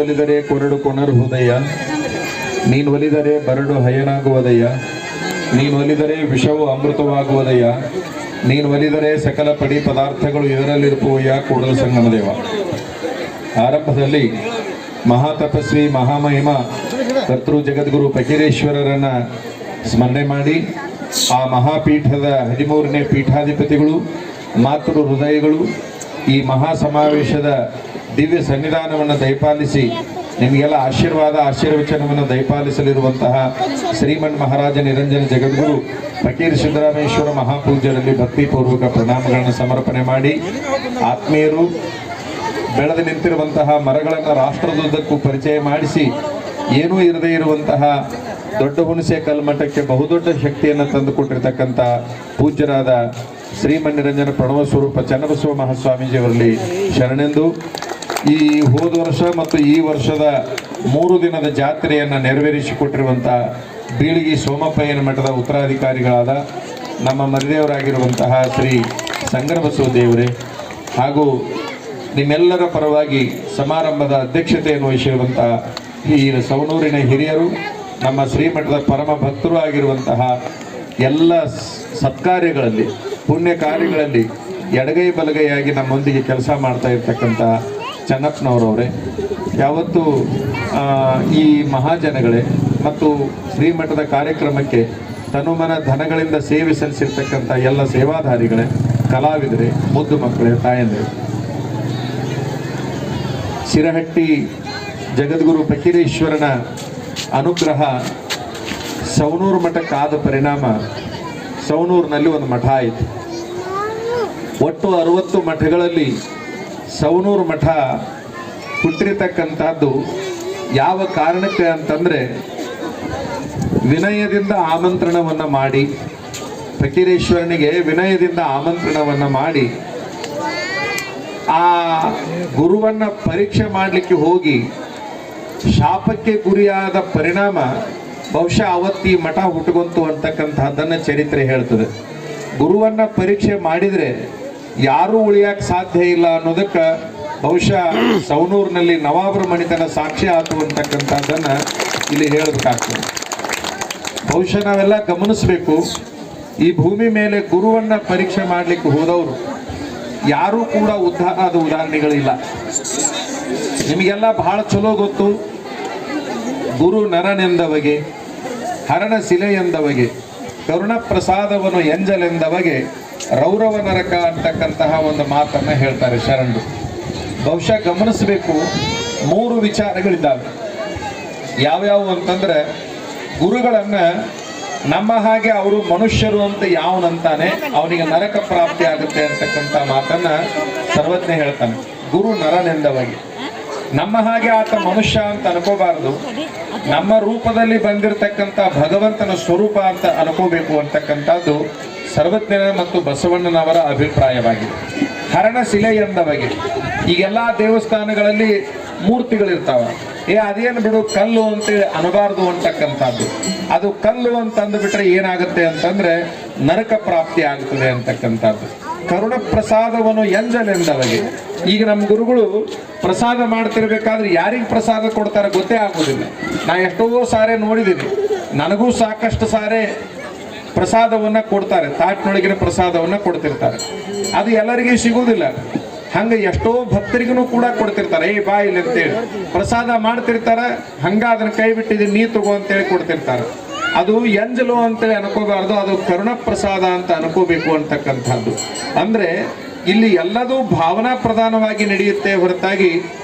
ಒಲಿದರೆ ಕೊರಡು ಕೊನರು ಹೃದಯ, ನೀನು ಒಲಿದರೆ ಬರಡು ಹಯನಾಗುವುದಯ್ಯ, ನೀನು ಒಲಿದರೆ ವಿಷವು ಅಮೃತವಾಗುವುದಯ್ಯ, ನೀನು ಒಲಿದರೆ ಸಕಲ ಪಡಿ ಪದಾರ್ಥಗಳು ಇದರಲ್ಲಿರುವುಯ್ಯ ಕೂಡಲ ಸಂಗಮ ದೇವ. ಆರಂಭದಲ್ಲಿ ಮಹಾತಪಸ್ವಿ ಮಹಾಮಹಿಮ ಕರ್ತೃ ಜಗದ್ಗುರು ಫಕೀರೇಶ್ವರರನ್ನ ಸ್ಮರಣೆ ಮಾಡಿ ಆ ಮಹಾಪೀಠದ 13ನೇ ಪೀಠಾಧಿಪತಿಗಳು ಮಾತೃ ಹೃದಯಗಳು ಈ ಮಹಾ ಸಮಾವೇಶದ ದಿವ್ಯ ಸನ್ನಿಧಾನವನ್ನು ದಯಪಾಲಿಸಿ ನಿಮಗೆಲ್ಲ ಆಶೀರ್ವಚನವನ್ನು ದಯಪಾಲಿಸಲಿರುವಂತಹ ಶ್ರೀಮನ್ ಮಹಾರಾಜ ನಿರಂಜನ ಜಗದ್ಗುರು ಫಕೀರ್ ಸಿದ್ದರಾಮೇಶ್ವರ ಮಹಾಪೂಜ್ಯರಲ್ಲಿ ಭಕ್ತಿಪೂರ್ವಕ ಪ್ರಣಾಮಗಳನ್ನು ಸಮರ್ಪಣೆ ಮಾಡಿ, ಆತ್ಮೀಯರು ಬೆಳೆದು ನಿಂತಿರುವಂತಹ ಮರಗಳನ್ನು ರಾಷ್ಟ್ರದುದ್ದಕ್ಕೂ ಪರಿಚಯ ಮಾಡಿಸಿ ಏನೂ ಇರದೇ ಇರುವಂತಹ ದೊಡ್ಡ ಹುಣಸೆ ಕಲ್ಮಠಕ್ಕೆ ಬಹುದೊಡ್ಡ ಶಕ್ತಿಯನ್ನು ತಂದುಕೊಟ್ಟಿರ್ತಕ್ಕಂಥ ಪೂಜ್ಯರಾದ ಶ್ರೀಮನ್ ನಿರಂಜನ ಪ್ರಣವ ಸ್ವರೂಪ ಚನ್ನಬಸವ ಮಹಾಸ್ವಾಮೀಜಿಯವರಲ್ಲಿ ಶರಣೆಂದು ಈ ಹೋದ ವರ್ಷ ಮತ್ತು ಈ ವರ್ಷದ 3 ದಿನದ ಜಾತ್ರೆಯನ್ನು ನೆರವೇರಿಸಿಕೊಟ್ಟಿರುವಂಥ ಬೀಳಿಗಿ ಸೋಮಪ್ಪಯ್ಯನ ಮಠದ ಉತ್ತರಾಧಿಕಾರಿಗಳಾದ ನಮ್ಮ ಮರಿದೇವರಾಗಿರುವಂತಹ ಶ್ರೀ ಸಂಗರಬಸವ ದೇವರೇ ಹಾಗೂ ನಿಮ್ಮೆಲ್ಲರ ಪರವಾಗಿ ಸಮಾರಂಭದ ಅಧ್ಯಕ್ಷತೆಯನ್ನು ವಹಿಸಿರುವಂತಹ ಈ ಸವಣೂರಿನ ಹಿರಿಯರು, ನಮ್ಮ ಶ್ರೀಮಠದ ಪರಮ ಭಕ್ತರು ಆಗಿರುವಂತಹ ಎಲ್ಲ ಸತ್ಕಾರ್ಯಗಳಲ್ಲಿ ಪುಣ್ಯ ಕಾರ್ಯಗಳಲ್ಲಿ ಎಡಗೈ ಬಲಗೈಯಾಗಿ ನಮ್ಮೊಂದಿಗೆ ಕೆಲಸ ಮಾಡ್ತಾ ಇರ್ತಕ್ಕಂಥ ಚನ್ನಪ್ಪನವರವರೇ, ಯಾವತ್ತೂ ಈ ಮಹಾಜನಗಳೇ ಮತ್ತು ಶ್ರೀಮಠದ ಕಾರ್ಯಕ್ರಮಕ್ಕೆ ತನುಮನ ಧನಗಳಿಂದ ಸೇವೆ ಸಲ್ಲಿಸಿರ್ತಕ್ಕಂಥ ಎಲ್ಲ ಸೇವಾಧಾರಿಗಳೇ, ಕಲಾವಿದರೇ, ಮುದ್ದು ಮಕ್ಕಳೇ, ತಾಯಂದಿರೇ, ಶಿರಹಟ್ಟಿ ಜಗದ್ಗುರು ಫಕೀರೇಶ್ವರನ ಅನುಗ್ರಹ ಸವಣೂರು ಮಠಕ್ಕಾದ ಪರಿಣಾಮ ಸವಣೂರಿನಲ್ಲಿ ಒಂದು ಮಠ ಆಯಿತು. ಒಟ್ಟು 60 ಮಠಗಳಲ್ಲಿ ಸವಣೂರು ಮಠ ಹುಟ್ಟಿರತಕ್ಕಂಥದ್ದು ಯಾವ ಕಾರಣಕ್ಕೆ ಅಂತಂದರೆ, ವಿನಯದಿಂದ ಆಮಂತ್ರಣವನ್ನು ಮಾಡಿ, ಫಕೀರೇಶ್ವರನಿಗೆ ವಿನಯದಿಂದ ಆಮಂತ್ರಣವನ್ನು ಮಾಡಿ ಆ ಗುರುವನ್ನು ಪರೀಕ್ಷೆ ಮಾಡಲಿಕ್ಕೆ ಹೋಗಿ ಶಾಪಕ್ಕೆ ಗುರಿಯಾದ ಪರಿಣಾಮ ಬಹುಶಃ ಅವತ್ತು ಈ ಮಠ ಹುಟ್ಟುಕೊಂತು ಅಂತಕ್ಕಂಥದ್ದನ್ನು ಚರಿತ್ರೆ ಹೇಳ್ತದೆ. ಗುರುವನ್ನು ಪರೀಕ್ಷೆ ಮಾಡಿದರೆ ಯಾರೂ ಉಳಿಯಕ್ಕೆ ಸಾಧ್ಯ ಇಲ್ಲ ಅನ್ನೋದಕ್ಕೆ ಬಹುಶಃ ಸವಣೂರಿನಲ್ಲಿ ನವಾಬರ ಮಣಿತನ ಸಾಕ್ಷಿ ಆತು ಅಂತಕ್ಕಂಥದ್ದನ್ನು ಇಲ್ಲಿ ಹೇಳಬೇಕಾಗ್ತದೆ. ಬಹುಶಃ ನಾವೆಲ್ಲ ಗಮನಿಸಬೇಕು, ಈ ಭೂಮಿ ಮೇಲೆ ಗುರುವನ್ನು ಪರೀಕ್ಷೆ ಮಾಡಲಿಕ್ಕೆ ಹೋದವರು ಯಾರೂ ಕೂಡ ಉದ್ಧಾರ ಆದ ಉದಾಹರಣೆಗಳಿಲ್ಲ. ನಿಮಗೆಲ್ಲ ಬಹಳ ಚಲೋ ಗೊತ್ತು, ಗುರು ನರನೆಂದವಗೆ ಹರಣ ಶಿಲೆಯೆಂದವಗೆ ಕರುಣ ಪ್ರಸಾದವನ್ನು ಎಂಜಲೆಂದವಗೆ ರೌರವ ನರಕ ಅಂತಕ್ಕಂತಹ ಒಂದು ಮಾತನ್ನು ಹೇಳ್ತಾರೆ ಶರಣರು. ಬಹುಶಃ ಗಮನಿಸಬೇಕು, 3 ವಿಚಾರಗಳಿದ್ದಾವೆ. ಯಾವ್ಯಾವು ಅಂತಂದ್ರೆ, ಗುರುಗಳನ್ನು ನಮ್ಮ ಹಾಗೆ ಅವರು ಮನುಷ್ಯರು ಅಂತ ಯಾವನಂತಾನೆ ಅವನಿಗೆ ನರಕ ಪ್ರಾಪ್ತಿ ಆಗುತ್ತೆ ಅಂತಕ್ಕಂಥ ಮಾತನ್ನ ಸರ್ವಜ್ಞ ಹೇಳ್ತಾನೆ. ಗುರು ನರನೆಂದವಗೆ, ನಮ್ಮ ಹಾಗೆ ಆತ ಮನುಷ್ಯ ಅಂತ ಅನ್ಕೋಬಾರದು, ನಮ್ಮ ರೂಪದಲ್ಲಿ ಬಂದಿರತಕ್ಕಂಥ ಭಗವಂತನ ಸ್ವರೂಪ ಅಂತ ಅನ್ಕೋಬೇಕು ಅಂತಕ್ಕಂಥದ್ದು ಸರ್ವಜ್ಞನ ಮತ್ತು ಬಸವಣ್ಣನವರ ಅಭಿಪ್ರಾಯವಾಗಿದೆ. ಹರಣ ಶಿಲೆ ಎಂದವಗೆ, ಈಗೆಲ್ಲ ದೇವಸ್ಥಾನಗಳಲ್ಲಿ ಮೂರ್ತಿಗಳಿರ್ತಾವ, ಅದೇನು ಬಿಡು ಕಲ್ಲು ಅಂತೇಳಿ ಅನಬಾರ್ದು ಅಂತಕ್ಕಂಥದ್ದು. ಅದು ಕಲ್ಲು ಅಂತ ಅಂದುಬಿಟ್ರೆ ಏನಾಗುತ್ತೆ ಅಂತಂದ್ರೆ ನರಕ ಪ್ರಾಪ್ತಿ ಆಗುತ್ತದೆ ಅಂತಕ್ಕಂಥದ್ದು. ಕರುಣ ಪ್ರಸಾದವನ್ನು ಎಂಜಲೆಂದವಗೆ, ಈಗ ನಮ್ಮ ಗುರುಗಳು ಪ್ರಸಾದ ಮಾಡ್ತಿರ್ಬೇಕಾದ್ರೆ ಯಾರಿಗೆ ಪ್ರಸಾದ ಕೊಡ್ತಾರೆ ಗೊತ್ತೇ ಆಗೋದಿಲ್ಲ. ನಾ ಎಷ್ಟೋ ಸಾರೆ ನೋಡಿದ್ದೀನಿ, ನನಗೂ ಸಾಕಷ್ಟು ಸಾರೆ ಪ್ರಸಾದವನ್ನು ಕೊಡ್ತಾರೆ, ತಾಟ್ನೊಳಗಿನ ಪ್ರಸಾದವನ್ನು ಕೊಡ್ತಿರ್ತಾರೆ. ಅದು ಎಲ್ಲರಿಗೂ ಸಿಗೋದಿಲ್ಲ. ಹಂಗೆ ಎಷ್ಟೋ ಭಕ್ತರಿಗೂ ಕೂಡ ಕೊಡ್ತಿರ್ತಾರೆ, ಬಾ ಇಲ್ಲಿ ಅಂತೇಳಿ ಪ್ರಸಾದ ಮಾಡ್ತಿರ್ತಾರೆ. ಹಂಗ ಅದನ್ನ ಕೈ ಬಿಟ್ಟಿದ್ದೀನಿ ನೀ ತಗೋ ಅಂತೇಳಿ ಕೊಡ್ತಿರ್ತಾರೆ. ಅದು ಎಂಜಲು ಅಂತೇಳಿ ಅನ್ಕೋಬಾರ್ದು, ಅದು ಕರುಣ ಪ್ರಸಾದ ಅಂತ ಅನ್ಕೋಬೇಕು ಅಂತಕ್ಕಂಥದ್ದು. ಅಂದ್ರೆ ಇಲ್ಲಿ ಎಲ್ಲದೂ ಭಾವನಾ ಪ್ರಧಾನವಾಗಿ ನಡೆಯುತ್ತೆ ಹೊರತಾಗಿ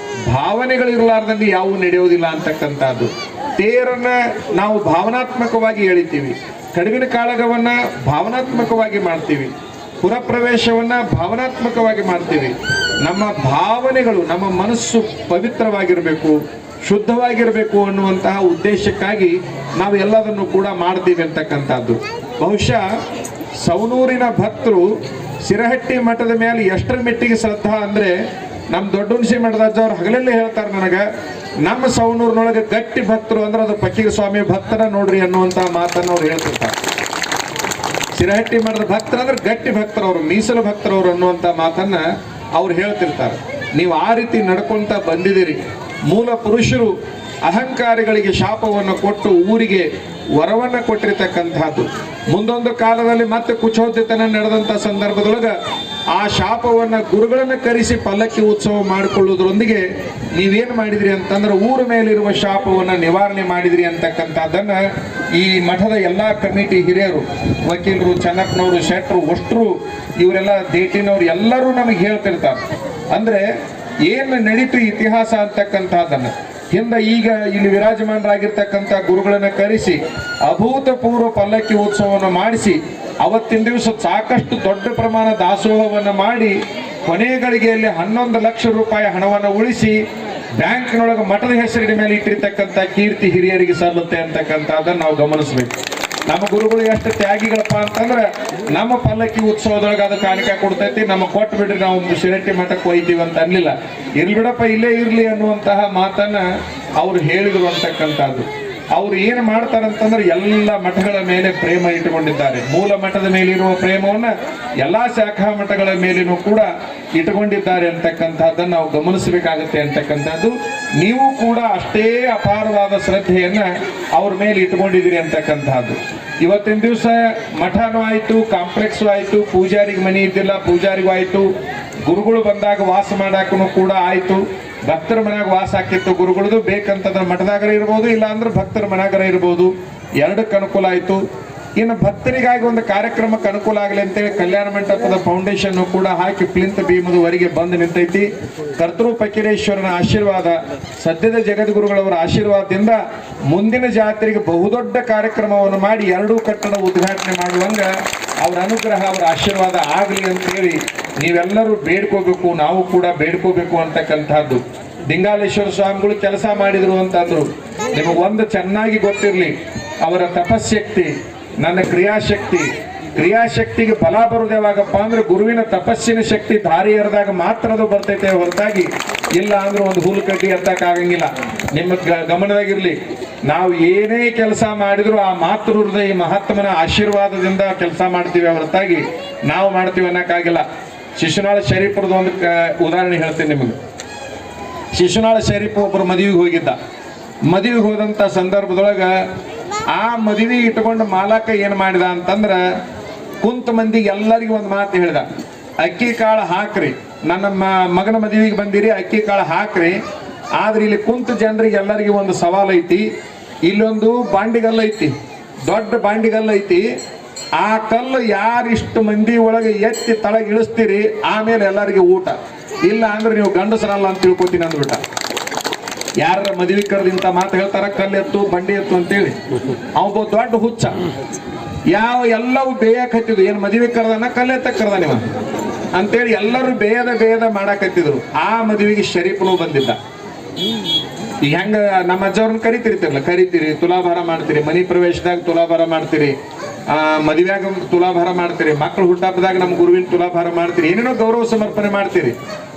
ಭಾವನೆಗಳಿರಲಾರ್ದಂಗೆ ಯಾವುವು ನಡೆಯೋದಿಲ್ಲ ಅಂತಕ್ಕಂಥದ್ದು. ತೇರನ್ನ ನಾವು ಭಾವನಾತ್ಮಕವಾಗಿ ಎಳಿತೀವಿ, ಕಡುವಿನ ಕಾಳಗವನ್ನ ಭಾವನಾತ್ಮಕವಾಗಿ ಮಾಡ್ತೀವಿ, ಪುರಪ್ರವೇಶವನ್ನ ಭಾವನಾತ್ಮಕವಾಗಿ ಮಾಡ್ತೀವಿ. ನಮ್ಮ ಭಾವನೆಗಳು, ನಮ್ಮ ಮನಸ್ಸು ಪವಿತ್ರವಾಗಿರಬೇಕು, ಶುದ್ಧವಾಗಿರಬೇಕು ಅನ್ನುವಂತಹ ಉದ್ದೇಶಕ್ಕಾಗಿ ನಾವು ಎಲ್ಲದನ್ನು ಕೂಡ ಮಾಡ್ತೀವಿ ಅಂತಕ್ಕಂಥದ್ದು. ಬಹುಶಃ ಸವಣೂರಿನ ಭಕ್ತರು ಶಿರಹಟ್ಟಿ ಮಠದ ಮೇಲೆ ಎಷ್ಟರ ಮೆಟ್ಟಿಗೆ ಶ್ರದ್ಧಾ ಅಂದ್ರೆ, ನಮ್ಮ ದೊಡ್ಡ ಹುಣಸೆ ಮಠದ ಅಜ್ಜವ್ರು ಹಗಲಲ್ಲೇ ಹೇಳ್ತಾರೆ ನನಗೆ, ನಮ್ಮ ಸವಣೂರಿನೊಳಗೆ ಗಟ್ಟಿ ಭಕ್ತರು ಅಂದ್ರೆ ಅದು ಫಕೀರ ಸ್ವಾಮಿ ಭಕ್ತರ ನೋಡ್ರಿ ಅನ್ನುವಂತಹ ಮಾತನ್ನು ಅವ್ರು ಹೇಳ್ತಿರ್ತಾರೆ. ಶಿರಹಟ್ಟಿ ಮಠದ ಭಕ್ತರಂದ್ರೆ ಗಟ್ಟಿ ಭಕ್ತರವರು, ಮೀಸಲು ಭಕ್ತರವರು ಅನ್ನುವಂಥ ಮಾತನ್ನ ಅವ್ರು ಹೇಳ್ತಿರ್ತಾರೆ. ನೀವು ಆ ರೀತಿ ನಡ್ಕೊಂತ ಬಂದಿದ್ದೀರಿ. ಮೂಲ ಪುರುಷರು ಅಹಂಕಾರಿಗಳಿಗೆ ಶಾಪವನ್ನು ಕೊಟ್ಟು ಊರಿಗೆ ವರವನ್ನು ಕೊಟ್ಟಿರ್ತಕ್ಕಂಥದ್ದು. ಮುಂದೊಂದು ಕಾಲದಲ್ಲಿ ಮತ್ತೆ ಕುಚೋದ್ಯತನ ನಡೆದಂಥ ಸಂದರ್ಭದೊಳಗೆ ಆ ಶಾಪವನ್ನು ಗುರುಗಳನ್ನು ಕರೆಸಿ ಪಲ್ಲಕ್ಕಿ ಉತ್ಸವ ಮಾಡಿಕೊಳ್ಳುವುದರೊಂದಿಗೆ ನೀವೇನು ಮಾಡಿದ್ರಿ ಅಂತಂದ್ರೆ ಊರ ಮೇಲಿರುವ ಶಾಪವನ್ನು ನಿವಾರಣೆ ಮಾಡಿದ್ರಿ ಅಂತಕ್ಕಂಥದ್ದನ್ನು ಈ ಮಠದ ಎಲ್ಲ ಕಮಿಟಿ ಹಿರಿಯರು, ವಕೀಲರು, ಚೆನ್ನಪ್ಪನವರು, ಶೆಟ್ರು, ಅಷ್ಟರು, ಇವರೆಲ್ಲ ದೇಟಿನವ್ರು ಎಲ್ಲರೂ ನಮಗೆ ಹೇಳ್ತಿರ್ತಾರೆ. ಅಂದರೆ ಏನು ನಡೀತು ಇತಿಹಾಸ ಅಂತಕ್ಕಂಥದ್ದನ್ನು ಹಿಂದೆ ಈಗ ಇಲ್ಲಿ ವಿರಾಜಮಾನರಾಗಿರ್ತಕ್ಕಂಥ ಗುರುಗಳನ್ನು ಕರೆಸಿ ಅಭೂತಪೂರ್ವ ಪಲ್ಲಕ್ಕಿ ಉತ್ಸವವನ್ನು ಮಾಡಿಸಿ ಅವತ್ತಿನ ದಿವಸ ಸಾಕಷ್ಟು ದೊಡ್ಡ ಪ್ರಮಾಣ ದಾಸೋಹವನ್ನು ಮಾಡಿ ಕೊನೆ ಗಳಿಗೆಯಲ್ಲಿ 11 ಲಕ್ಷ ರೂಪಾಯಿ ಹಣವನ್ನು ಉಳಿಸಿ ಬ್ಯಾಂಕ್ನೊಳಗೆ ಮಠದ ಹೆಸರಿನ ಮೇಲೆ ಇಟ್ಟಿರ್ತಕ್ಕಂಥ ಕೀರ್ತಿ ಹಿರಿಯರಿಗೆ ಸಲ್ಲುತ್ತೆ ಅಂತಕ್ಕಂಥದ್ದನ್ನು ನಾವು ಗಮನಿಸಬೇಕು. ನಮ್ಮ ಗುರುಗಳು ಎಷ್ಟು ತ್ಯಾಗಿಗಳಪ್ಪ ಅಂತಂದ್ರೆ ನಮ್ಮ ಪಲ್ಲಕ್ಕಿ ಉತ್ಸವದೊಳಗೆ ಅದು ಕಾಣಿಕೆ ಕೊಡ್ತೈತಿ, ನಮ್ಮ ಕೊಟ್ಟು ಬಿಡ್ರಿ ನಾವು ಶಿರಟ್ಟಿ ಮಠಕ್ಕೆ ಒಯ್ತೀವಿ ಅಂತ ಅನ್ನಲಿಲ್ಲ. ಇರ್ಲಿ ಬಿಡಪ್ಪ ಇಲ್ಲೇ ಇರಲಿ ಅನ್ನುವಂತಹ ಮಾತನ್ನ ಅವ್ರು ಹೇಳಿದ್ರು ಅಂತಕ್ಕಂಥದ್ದು. ಅವ್ರು ಏನು ಮಾಡ್ತಾರಂತಂದ್ರೆ ಎಲ್ಲ ಮಠಗಳ ಮೇಲೆ ಪ್ರೇಮ ಇಟ್ಟುಕೊಂಡಿದ್ದಾರೆ. ಮೂಲ ಮಠದ ಮೇಲಿರುವ ಪ್ರೇಮವನ್ನು ಎಲ್ಲ ಶಾಖಾ ಮಠಗಳ ಮೇಲಿನೂ ಕೂಡ ಇಟ್ಟುಕೊಂಡಿದ್ದಾರೆ ಅಂತಕ್ಕಂಥದ್ದನ್ನು ನಾವು ಗಮನಿಸಬೇಕಾಗುತ್ತೆ ಅಂತಕ್ಕಂಥದ್ದು. ನೀವು ಕೂಡ ಅಷ್ಟೇ ಅಪಾರವಾದ ಶ್ರದ್ಧೆಯನ್ನು ಅವ್ರ ಮೇಲೆ ಇಟ್ಕೊಂಡಿದ್ದೀರಿ ಅಂತಕ್ಕಂಥದ್ದು. ಇವತ್ತಿನ ದಿವಸ ಮಠನೂ ಆಯಿತು, ಕಾಂಪ್ಲೆಕ್ಸು ಆಯಿತು, ಪೂಜಾರಿಗೆ ಮನೆ ಇದ್ದಿಲ್ಲ ಪೂಜಾರಿಗೂ ಆಯಿತು, ಗುರುಗಳು ಬಂದಾಗ ವಾಸ ಮಾಡಾಕೂ ಕೂಡ ಆಯಿತು, ಭಕ್ತರ ಮನ್ಯಾಗ ವಾಸ ಹಾಕಿತ್ತು ಗುರುಗಳದು. ಬೇಕಂತಂದ್ರೆ ಮಠದಾಗರ ಇರ್ಬೋದು, ಇಲ್ಲ ಅಂದ್ರೆ ಭಕ್ತರ ಮನ್ಯಾಗರ ಇರ್ಬೋದು, ಎರಡಕ್ಕೆ ಅನುಕೂಲ ಆಯಿತು. ಇನ್ನು ಭಕ್ತರಿಗಾಗಿ ಒಂದು ಕಾರ್ಯಕ್ರಮಕ್ಕೆ ಅನುಕೂಲ ಆಗಲಿ ಅಂತೇಳಿ ಕಲ್ಯಾಣ ಮಂಟಪದ ಫೌಂಡೇಶನ್ ಕೂಡ ಹಾಕಿ ಪ್ಲಿಂತ್ ಭೀಮದವರೆಗೆ ಬಂದು ನಿಂತೈತಿ. ಕರ್ತೃ ಫಕೀರೇಶ್ವರನ ಆಶೀರ್ವಾದ, ಸದ್ಯದ ಜಗದ್ಗುರುಗಳವರ ಆಶೀರ್ವಾದದಿಂದ ಮುಂದಿನ ಜಾತ್ರೆಗೆ ಬಹುದೊಡ್ಡ ಕಾರ್ಯಕ್ರಮವನ್ನು ಮಾಡಿ ಎರಡೂ ಕಟ್ಟಡ ಉದ್ಘಾಟನೆ ಮಾಡುವಂಗ ಅವರ ಅನುಗ್ರಹ, ಅವರ ಆಶೀರ್ವಾದ ಆಗಲಿ ಅಂತೇಳಿ ನೀವೆಲ್ಲರೂ ಬೇಡ್ಕೋಬೇಕು, ನಾವು ಕೂಡ ಬೇಡ್ಕೋಬೇಕು ಅಂತಕ್ಕಂಥದ್ದು. ದಿಂಗಾಲೇಶ್ವರ ಸ್ವಾಮಿಗಳು ಕೆಲಸ ಮಾಡಿದ್ರು ಅಂತಂದ್ರು. ನಿಮಗೊಂದು ಚೆನ್ನಾಗಿ ಗೊತ್ತಿರಲಿ, ಅವರ ತಪಶಕ್ತಿ ನನ್ನ ಕ್ರಿಯಾಶಕ್ತಿಗೆ ಬಲ ಬರುವುದು ಯಾವಾಗಪ್ಪ ಅಂದ್ರೆ ಗುರುವಿನ ತಪಸ್ಸಿನ ಶಕ್ತಿ ದಾರಿ ಎರೆದಾಗ ಮಾತ್ರ ಅದು ಬರ್ತೈತೆ ಹೊರತಾಗಿ ಇಲ್ಲ ಅಂದ್ರೆ ಒಂದು ಹುಲ್ಲು ಕಡ್ಡಿ ಎತ್ತಕ್ಕಾಗಂಗಿಲ್ಲ. ನಿಮ್ಮ ಗಮನದಾಗಿರ್ಲಿ, ನಾವು ಏನೇ ಕೆಲಸ ಮಾಡಿದ್ರು ಆ ಮಾತೃ ಹೃದಯ ಮಹಾತ್ಮನ ಆಶೀರ್ವಾದದಿಂದ ಕೆಲಸ ಮಾಡ್ತೀವಿ ಹೊರತಾಗಿ ನಾವು ಮಾಡ್ತೀವಿ ಅನ್ನಕ್ಕಾಗಿಲ್ಲ. ಶಿಶುನಾಳ ಶರೀಫ್ರದ ಒಂದು ಉದಾಹರಣೆ ಹೇಳ್ತೀನಿ ನಿಮಗೆ. ಶಿಶುನಾಳ ಶರೀಫ್ ಒಬ್ಬರು ಮದುವೆಗೆ ಹೋಗಿದ್ದ. ಮದುವೆಗೆ ಹೋದಂಥ ಸಂದರ್ಭದೊಳಗೆ ಆ ಮದುವೆ ಇಟ್ಕೊಂಡು ಮಾಲಕ ಏನು ಮಾಡಿದ ಅಂತಂದ್ರೆ ಕುಂತ ಮಂದಿಗೆ ಎಲ್ಲರಿಗೂ ಒಂದು ಮಾತು ಹೇಳ್ದ, ಅಕ್ಕಿ ಕಾಳು ಹಾಕ್ರಿ, ನನ್ನ ಮಗನ ಮದುವೆಗೆ ಬಂದಿರಿ, ಅಕ್ಕಿ ಕಾಳು ಹಾಕ್ರಿ. ಆದ್ರೆ ಇಲ್ಲಿ ಕುಂತ ಜನರಿಗೆ ಎಲ್ಲರಿಗೂ ಒಂದು ಸವಾಲು ಐತಿ. ಇಲ್ಲೊಂದು ಬಾಂಡಿಗಲ್ಲು ಐತಿ, ದೊಡ್ಡ ಬಾಂಡಿಗಲ್ಲು ಐತಿ. ಆ ಕಲ್ಲು ಯಾರಿಷ್ಟು ಮಂದಿ ಒಳಗೆ ಎತ್ತಿ ತಳಗೆ ಇಳಿಸ್ತೀರಿ ಆಮೇಲೆ ಎಲ್ಲರಿಗೆ ಊಟ, ಇಲ್ಲ ಅಂದ್ರೆ ನೀವು ಗಂಡಸರಲ್ಲ ಅಂತ ತಿಳ್ಕೊತೀನಿ ಅಂದ್ಬಿಟ್ಟ. ಯಾರ ಮದುವೆ ಕರೆದು ಇಂಥ ಮಾತು ಹೇಳ್ತಾರ, ಕಲ್ಲು ಎತ್ತು ಬಂಡಿ ಎತ್ತು ಅಂತೇಳಿ. ಅವ ದೊಡ್ಡ ಹುಚ್ಚ. ಎಲ್ಲವೂ ಬೇಯಕತ್ತಿದ್ರು, ಏನು ಮದುವೆ ಕರೆದನ ಕಲ್ಲು ಎತ್ತ ಕರೆದ ನೀವು ಅಂತೇಳಿ ಎಲ್ಲರೂ ಬೇಯದ ಮಾಡಾಕತ್ತಿದ್ರು. ಆ ಮದುವೆಗೆ ಶರೀಫನು ಬಂದಿದ್ದ. ಈಗ ಹೆಂಗ ನಮ್ಮ ಅಜ್ಜವ್ರನ್ನ ಕರಿತೀರಿ, ತುಲಾಭಾರ ಮಾಡ್ತೀರಿ, ಮನಿ ಪ್ರವೇಶದಾಗ ತುಲಾಭಾರ ಮಾಡ್ತೀರಿ, ಮದುವೆಯಾಗ ತುಲಾಭಾರ ಮಾಡ್ತೀರಿ, ಮಕ್ಕಳು ಹುಟ್ಟಹಬ್ಬದಾಗ ನಮ್ಮ ಗುರುವಿನ ತುಲಾಭಾರ ಮಾಡ್ತೀರಿ, ಏನೇನೋ ಗೌರವ ಸಮರ್ಪಣೆ ಮಾಡ್ತೀರಿ.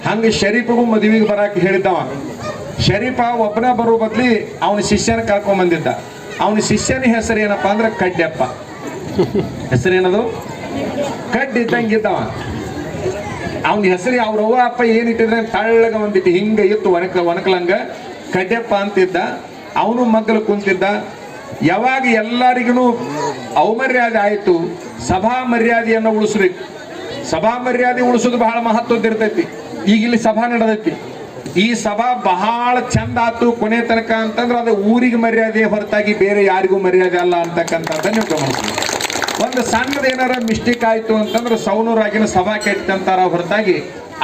ಹಂಗೆ ಶರೀಫಗೂ ಮದುವೆಗೆ ಬರಾಕ ಹೇಳಿದ್ದವ. ಶರೀಫ ಒಬ್ಬನ ಬರೋ ಬದ್ಲಿ ಅವನ ಶಿಷ್ಯನ ಕರ್ಕೊಂಡ್ ಬಂದಿದ್ದ. ಅವನ ಶಿಷ್ಯನ ಹೆಸರು ಏನಪ್ಪಾ ಅಂದ್ರೆ ಕಡ್ಡೆಪ್ಪ. ಹೆಸರೇನದು? ಕಡ್ಡಿದ್ದಂಗಿದ್ದವ. ಅವನ ಹೆಸರು ಅವ್ರವ್ವ ಅಪ್ಪ ಏನಿಟ್ಟಿದ್ರೆ ತಳ್ಳಗ ಒಂದಿಟ್ಟು ಹಿಂಗ ಇತ್ತು, ಒಣಕಲಂಗ ಕಡ್ಡೆಪ್ಪ ಅಂತಿದ್ದ. ಅವನು ಮಗ್ಗಲು ಕುಂತಿದ್ದ. ಯಾವಾಗ ಎಲ್ಲರಿಗೂ ಅವಮರ್ಯಾದೆ ಆಯಿತು, ಸಭಾ ಮರ್ಯಾದೆಯನ್ನು ಉಳಿಸ್ಬೇಕು. ಸಭಾ ಮರ್ಯಾದೆ ಉಳಿಸೋದು ಬಹಳ ಮಹತ್ವದ್ದಿರ್ತೈತಿ. ಈಗ ಇಲ್ಲಿ ಸಭಾ ನಡೆದೈತಿ, ಈ ಸಭಾ ಬಹಳ ಚಂದ ಆತು ಕೊನೆ ತನಕ ಅಂತಂದ್ರೆ ಅದು ಊರಿಗೆ ಮರ್ಯಾದೆ ಹೊರತಾಗಿ ಬೇರೆ ಯಾರಿಗೂ ಮರ್ಯಾದೆ ಅಲ್ಲ ಅಂತಕ್ಕಂಥದ್ದನ್ನು ನೀವು ಗಮನಿಸ್ಬೇಕು. ಒಂದು ಸಣ್ಣದ ಏನಾರ ಮಿಸ್ಟೇಕ್ ಆಯ್ತು ಅಂತಂದ್ರೆ ಸೌನೂರಾಗಿನ ಸಭಾ ಕೆಟ್ಟಂತಾರ ಹೊರತಾಗಿ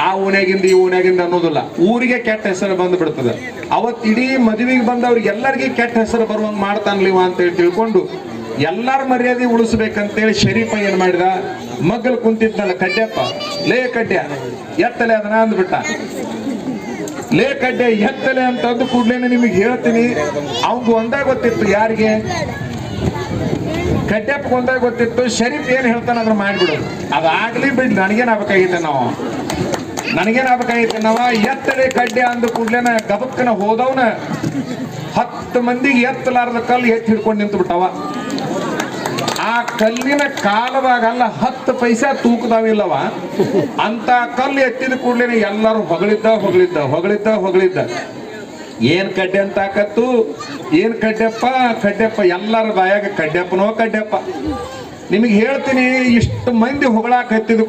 ಆ ಓಣ್ಯಾಗಿಂದ ಈ ಓಣ್ಯಾಗಿಂದ ಅನ್ನೋದಿಲ್ಲ. ಊರಿಗೆ ಕೆಟ್ಟ ಹೆಸರು ಬಂದು ಬಿಡ್ತದೆ. ಅವತ್ತು ಇಡೀ ಮದುವೆಗೆ ಬಂದವ್ರಿಗೆ ಎಲ್ಲರಿಗೂ ಕೆಟ್ಟ ಹೆಸರು ಬರುವಂಗೆ ಮಾಡ್ತಾನಲಿವ ಅಂತೇಳಿ ತಿಳ್ಕೊಂಡು ಎಲ್ಲರ ಮರ್ಯಾದೆ ಉಳಿಸ್ಬೇಕಂತೇಳಿ ಶರೀಫ ಏನ್ ಮಾಡಿದ, ಮಗ್ಗಲ್ ಕುಂತಿದ್ನಲ್ಲ ಕಡ್ಡೆಪ್ಪ, ಲೇ ಕಡ್ಡೆ ಎತ್ತಲೆ ಅದನ್ನ ಅಂದ್ಬಿಟ್ಟ. ಲೇ ಕಡ್ಡೆ ಎತ್ತಲೆ ಅಂತಂದು ಕೂಡ್ಲೇನೆ ನಿಮಗೆ ಹೇಳ್ತೀನಿ, ಅವ್ಗೆ ಒಂದೇ ಗೊತ್ತಿತ್ತು. ಯಾರಿಗೆ? ಕಡ್ಡೆಪ್ಪ ಒಂದೇ ಗೊತ್ತಿತ್ತು. ಶರೀಫ್ ಏನ್ ಹೇಳ್ತಾನ ಅದ್ರ ಮಾಡ್ಬಿಡೋದು. ಅದಾಗ್ಲಿ ಬಿಡ್, ನನಗೇನಾಗಬೇಕಾಗಿತ್ತು ನಾವ ಎತ್ತಲೆ ಕಡ್ಡೆ ಅಂದ ಕೂಡ್ಲೇನ ಗಬಕ್ಕನ ಹೋದವನ 10 ಮಂದಿಗೆ ಎತ್ತಲಾರದ ಕಲ್ಲು ಎತ್ತಿ ಹಿಡ್ಕೊಂಡು ನಿಂತು ಬಿಟ್ಟವ. ಆ ಕಲ್ಲಿನ ಕಾಲವಾಗಲ್ಲ 10 ಪೈಸಾ ತೂಕದಾವಿಲ್ಲವ ಅಂತ ಕಲ್ಲು ಎತ್ತಿದ ಕೂಡ್ಲೇನೆ ಎಲ್ಲರೂ ಹೊಗಳಿದ್ದ. ಏನ್ ಕಡ್ಡೆ ಅಂತ ಹಾಕತ್ತು, ಏನ್ ಕಡ್ಡೆಪ್ಪ ಕಡ್ಡೆಪ್ಪ, ಎಲ್ಲರ ಬಾಯಾಗ ಕಡ್ಡೆಪ್ಪನೋ ಕಡ್ಡೆಪ್ಪ. ನಿಮಗೆ ಹೇಳ್ತೀನಿ, ಇಷ್ಟು ಮಂದಿ ಹೊಗಳಾಕ ಹತ್ತಿದ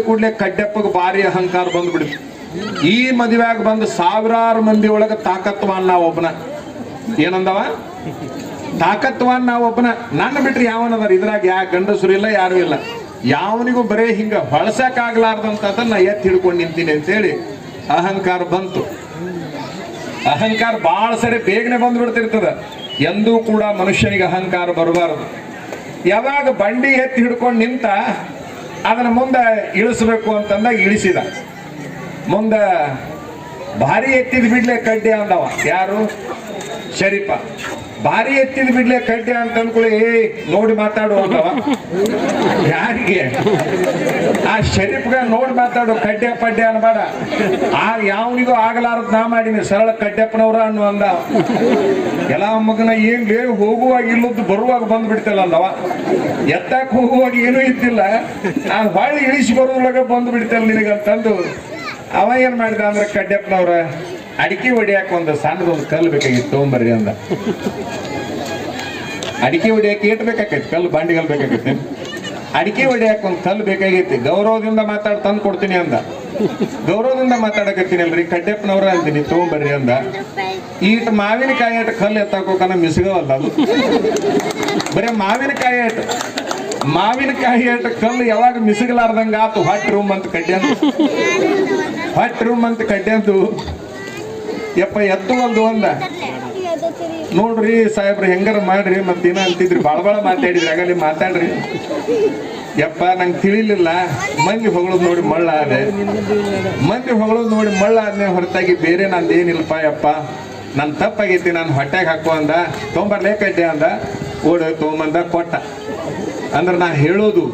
ಕೂಡಲೇ ಕಡ್ಡೆಪ್ಪಗೆ ಭಾರಿ ಅಹಂಕಾರ ಬಂದ್ಬಿಡ್ತು. ಈ ಮದುವೆಯಾಗ ಬಂದು ಸಾವಿರಾರು ಮಂದಿ ಒಳಗೆ ತಾಕತ್ವಾನ್ ನಾ ಒಬ್ಬನ. ಏನಂದವ? ತಾಕತ್ವಾನ್ ನಾ ಒಬ್ಬನ. ನನ್ನ ಬಿಟ್ರಿ ಯಾವನದಾರ ಇದ್ರಾಗ? ಯಾ ಗಂಡಸರು ಇಲ್ಲ, ಯಾರು ಇಲ್ಲ. ಯಾವನಿಗೂ ಬರೇ ಹಿಂಗ ಹೊಳಸಕ್ಕಾಗ್ಲಾರ್ದಂತದನ್ನ ಎತ್ತಿ ಹಿಡ್ಕೊಂಡು ನಿಂತೀನಿ ಅಂತೇಳಿ ಅಹಂಕಾರ ಬಂತು. ಅಹಂಕಾರ ಬಹಳ ಸರಿ ಬೇಗನೆ ಬಂದ್ಬಿಡ್ತಿರ್ತದ. ಎಂದೂ ಕೂಡ ಮನುಷ್ಯನಿಗೆ ಅಹಂಕಾರ ಬರಬಾರದು. ಯಾವಾಗ ಬಂಡಿ ಎತ್ತಿ ಹಿಡ್ಕೊಂಡು ನಿಂತ ಅದನ್ನ ಮುಂದೆ ಇಳಿಸ್ಬೇಕು ಅಂತಂದಾಗ ಇಳಿಸಿದ. ಮುಂದೆ ಭಾರಿ ಎತ್ತಿದ ಬಿಡ್ಲೆ ಕಡ್ಡೆ ಅಂದವ. ಯಾರು? ಶರೀಫ. ಭಾರಿ ಎತ್ತಿದ ಬಿಡ್ಲೆ ಕಡ್ಡೆ ಅಂತ ಅಂದ್ಕೊಳ್ಳಿ, ನೋಡಿ ಮಾತಾಡು ಅಂದವ. ಯಾರಿಗೆ? ಆ ಶರೀಫ್ಗ ನೋಡಿ ಮಾತಾಡು, ಕಡ್ಡೆ ಪಡ್ಡೆ ಅನ್ಬೇಡ. ಯಾವನಿಗೂ ಆಗಲಾರದ್ ನಾ ಮಾಡೀನಿ, ಸರಳ ಕಡ್ಡೆಪ್ಪನವ್ರ ಅನ್ನು ಅಂದ. ಎಲ್ಲ ಮಗನ ಏನ್ ಹೋಗುವಾಗ ಇಲ್ಲದ್ದು ಬರುವಾಗ ಬಂದ್ಬಿಡ್ತಲ್ಲ ಅಂದವ. ಎತ್ತಾಕ್ ಹೋಗುವಾಗ ಏನೂ ಇದ್ದಿಲ್ಲ, ನಾನು ಹೊಳ್ಳಿ ಇಳಿಸಿ ಬರೋದ್ರೊಳಗ ಬಂದು ಬಿಡ್ತಲ್ಲ ನಿನಗಂತಂದು ಅವ ಏನ್ ಮಾಡಿದ ಅಂದ್ರೆ, ಕಡ್ಡೆಪ್ಪನವ್ರ ಅಡಿಕೆ ಹೊಡಿಯಾಕ ಒಂದು ಸಣ್ಣದೊಂದು ಕಲ್ಲು ಬೇಕಾಗಿತ್ತು, ತೊಗೊಂಬರ್ರಿ ಅಂದ. ಅಡಿಕೆ ಹೊಡಿಯಾಕ ಏಟ್ ಬೇಕಾಕೈತಿ? ಕಲ್ಲು ಬಾಂಡಿಗಲ್ ಬೇಕಾಗೈತಿ. ಅಡಿಕೆ ಹೊಡಿಯಾಕ ಒಂದು ಕಲ್ಲು ಬೇಕಾಗೈತಿ. ಗೌರವದಿಂದ ಮಾತಾಡ್ ತಂದು ಕೊಡ್ತೀನಿ ಅಂದ. ಗೌರವದಿಂದ ಮಾತಾಡಕತ್ತೀನಿ ಅಲ್ರಿ ಕಡ್ಡೆಪ್ಪನವ್ರ ಅಂತೀನಿ, ತೊಗೊಂಬರ್ರಿ ಅಂದ. ಈಟ್ ಮಾವಿನಕಾಯಿ ಆಟ ಕಲ್ಲು ಎತ್ತಾಕೋಕನ ಮಿಸ್ಗವಲ್ಲ ಅದು. ಬರೀ ಮಾವಿನಕಾಯಿ ಆಟ ಕಲ್ಲು ಯಾವಾಗ ಮಿಸಗಲಾರ್ದಂಗ ಆತು. ಹೊಟ್ಟೆ ರೂಮ್ ಅಂತ ಕಡ್ಡೆಂದು ಯಪ್ಪ ಎತ್ತುವಲ್ದು ಅಂದ. ನೋಡ್ರಿ ಸಾಹೇಬ್ರ ಹೆಂಗಾರ ಮಾಡ್ರಿ, ಮತ್ತೇನ ಅಂತಿದ್ರಿ, ಬಾಳ ಮಾತಾಡಿದ್ರಿ, ಆಗಲಿ ಮಾತಾಡ್ರಿ. ಯಪ್ಪ ನಂಗೆ ತಿಳಿಲಿಲ್ಲ, ಮಂದಿ ಹೊಗಳೋದು ನೋಡಿ ಮಳ್ಳ ಆದೆ. ಹೊರತಾಗಿ ಬೇರೆ ನಂದೇನಿಲ್ಲಪ್ಪ ಯಪ್ಪ, ನನ್ ತಪ್ಪಾಗೈತಿ, ನಾನು ಹೊಟ್ಟೆಗೆ ಹಾಕೋ ಅಂದ. ತೊಗೊಂಬರ್ಲೇ ಕಡ್ಡೆ ಅಂದ. ತೊಗೊಂಬಂದ ಕೊಟ್ಟ. ಅಂದ್ರೆ ನಾ ಹೇಳೋದು,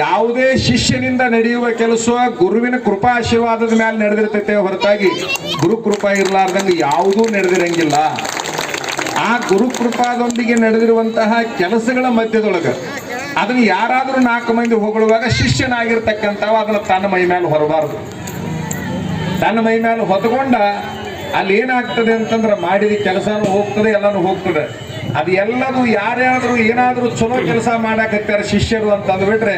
ಯಾವುದೇ ಶಿಷ್ಯನಿಂದ ನಡೆಯುವ ಕೆಲಸ ಗುರುವಿನ ಕೃಪಾ ಆಶೀರ್ವಾದದ ಮೇಲೆ ನಡೆದಿರ್ತೈತೆ ಹೊರತಾಗಿ ಗುರು ಕೃಪಾ ಇರ್ಲಾರ್ದಂಗೆ ಯಾವುದೂ ನಡೆದಿರಂಗಿಲ್ಲ. ಆ ಗುರು ಕೃಪಾದೊಂದಿಗೆ ನಡೆದಿರುವಂತಹ ಕೆಲಸಗಳ ಮಧ್ಯದೊಳಗ ಅದನ್ನ ಯಾರಾದ್ರೂ 4 ಮಂದಿ ಹೊಗಳುವಾಗ ಶಿಷ್ಯನಾಗಿರ್ತಕ್ಕಂಥವ ಅದನ್ನ ತನ್ನ ಮೈ ಮೇಲೆ ಹೊರಬಾರದು. ತನ್ನ ಮೈ ಮೇಲೆ ಹೊತ್ಕೊಂಡ ಅಲ್ಲಿ ಏನಾಗ್ತದೆ ಅಂತಂದ್ರೆ ಮಾಡಿದ ಕೆಲಸನೂ ಹೋಗ್ತದೆ, ಎಲ್ಲಾನು ಹೋಗ್ತದೆ. ಅದು ಎಲ್ಲದು ಯಾರ್ಯಾದ್ರು ಏನಾದ್ರೂ ಚಲೋ ಕೆಲಸ ಮಾಡಾಕತ್ತಾರ ಶಿಷ್ಯರು ಅಂತ ಅಂದ್ಬಿಟ್ರೆ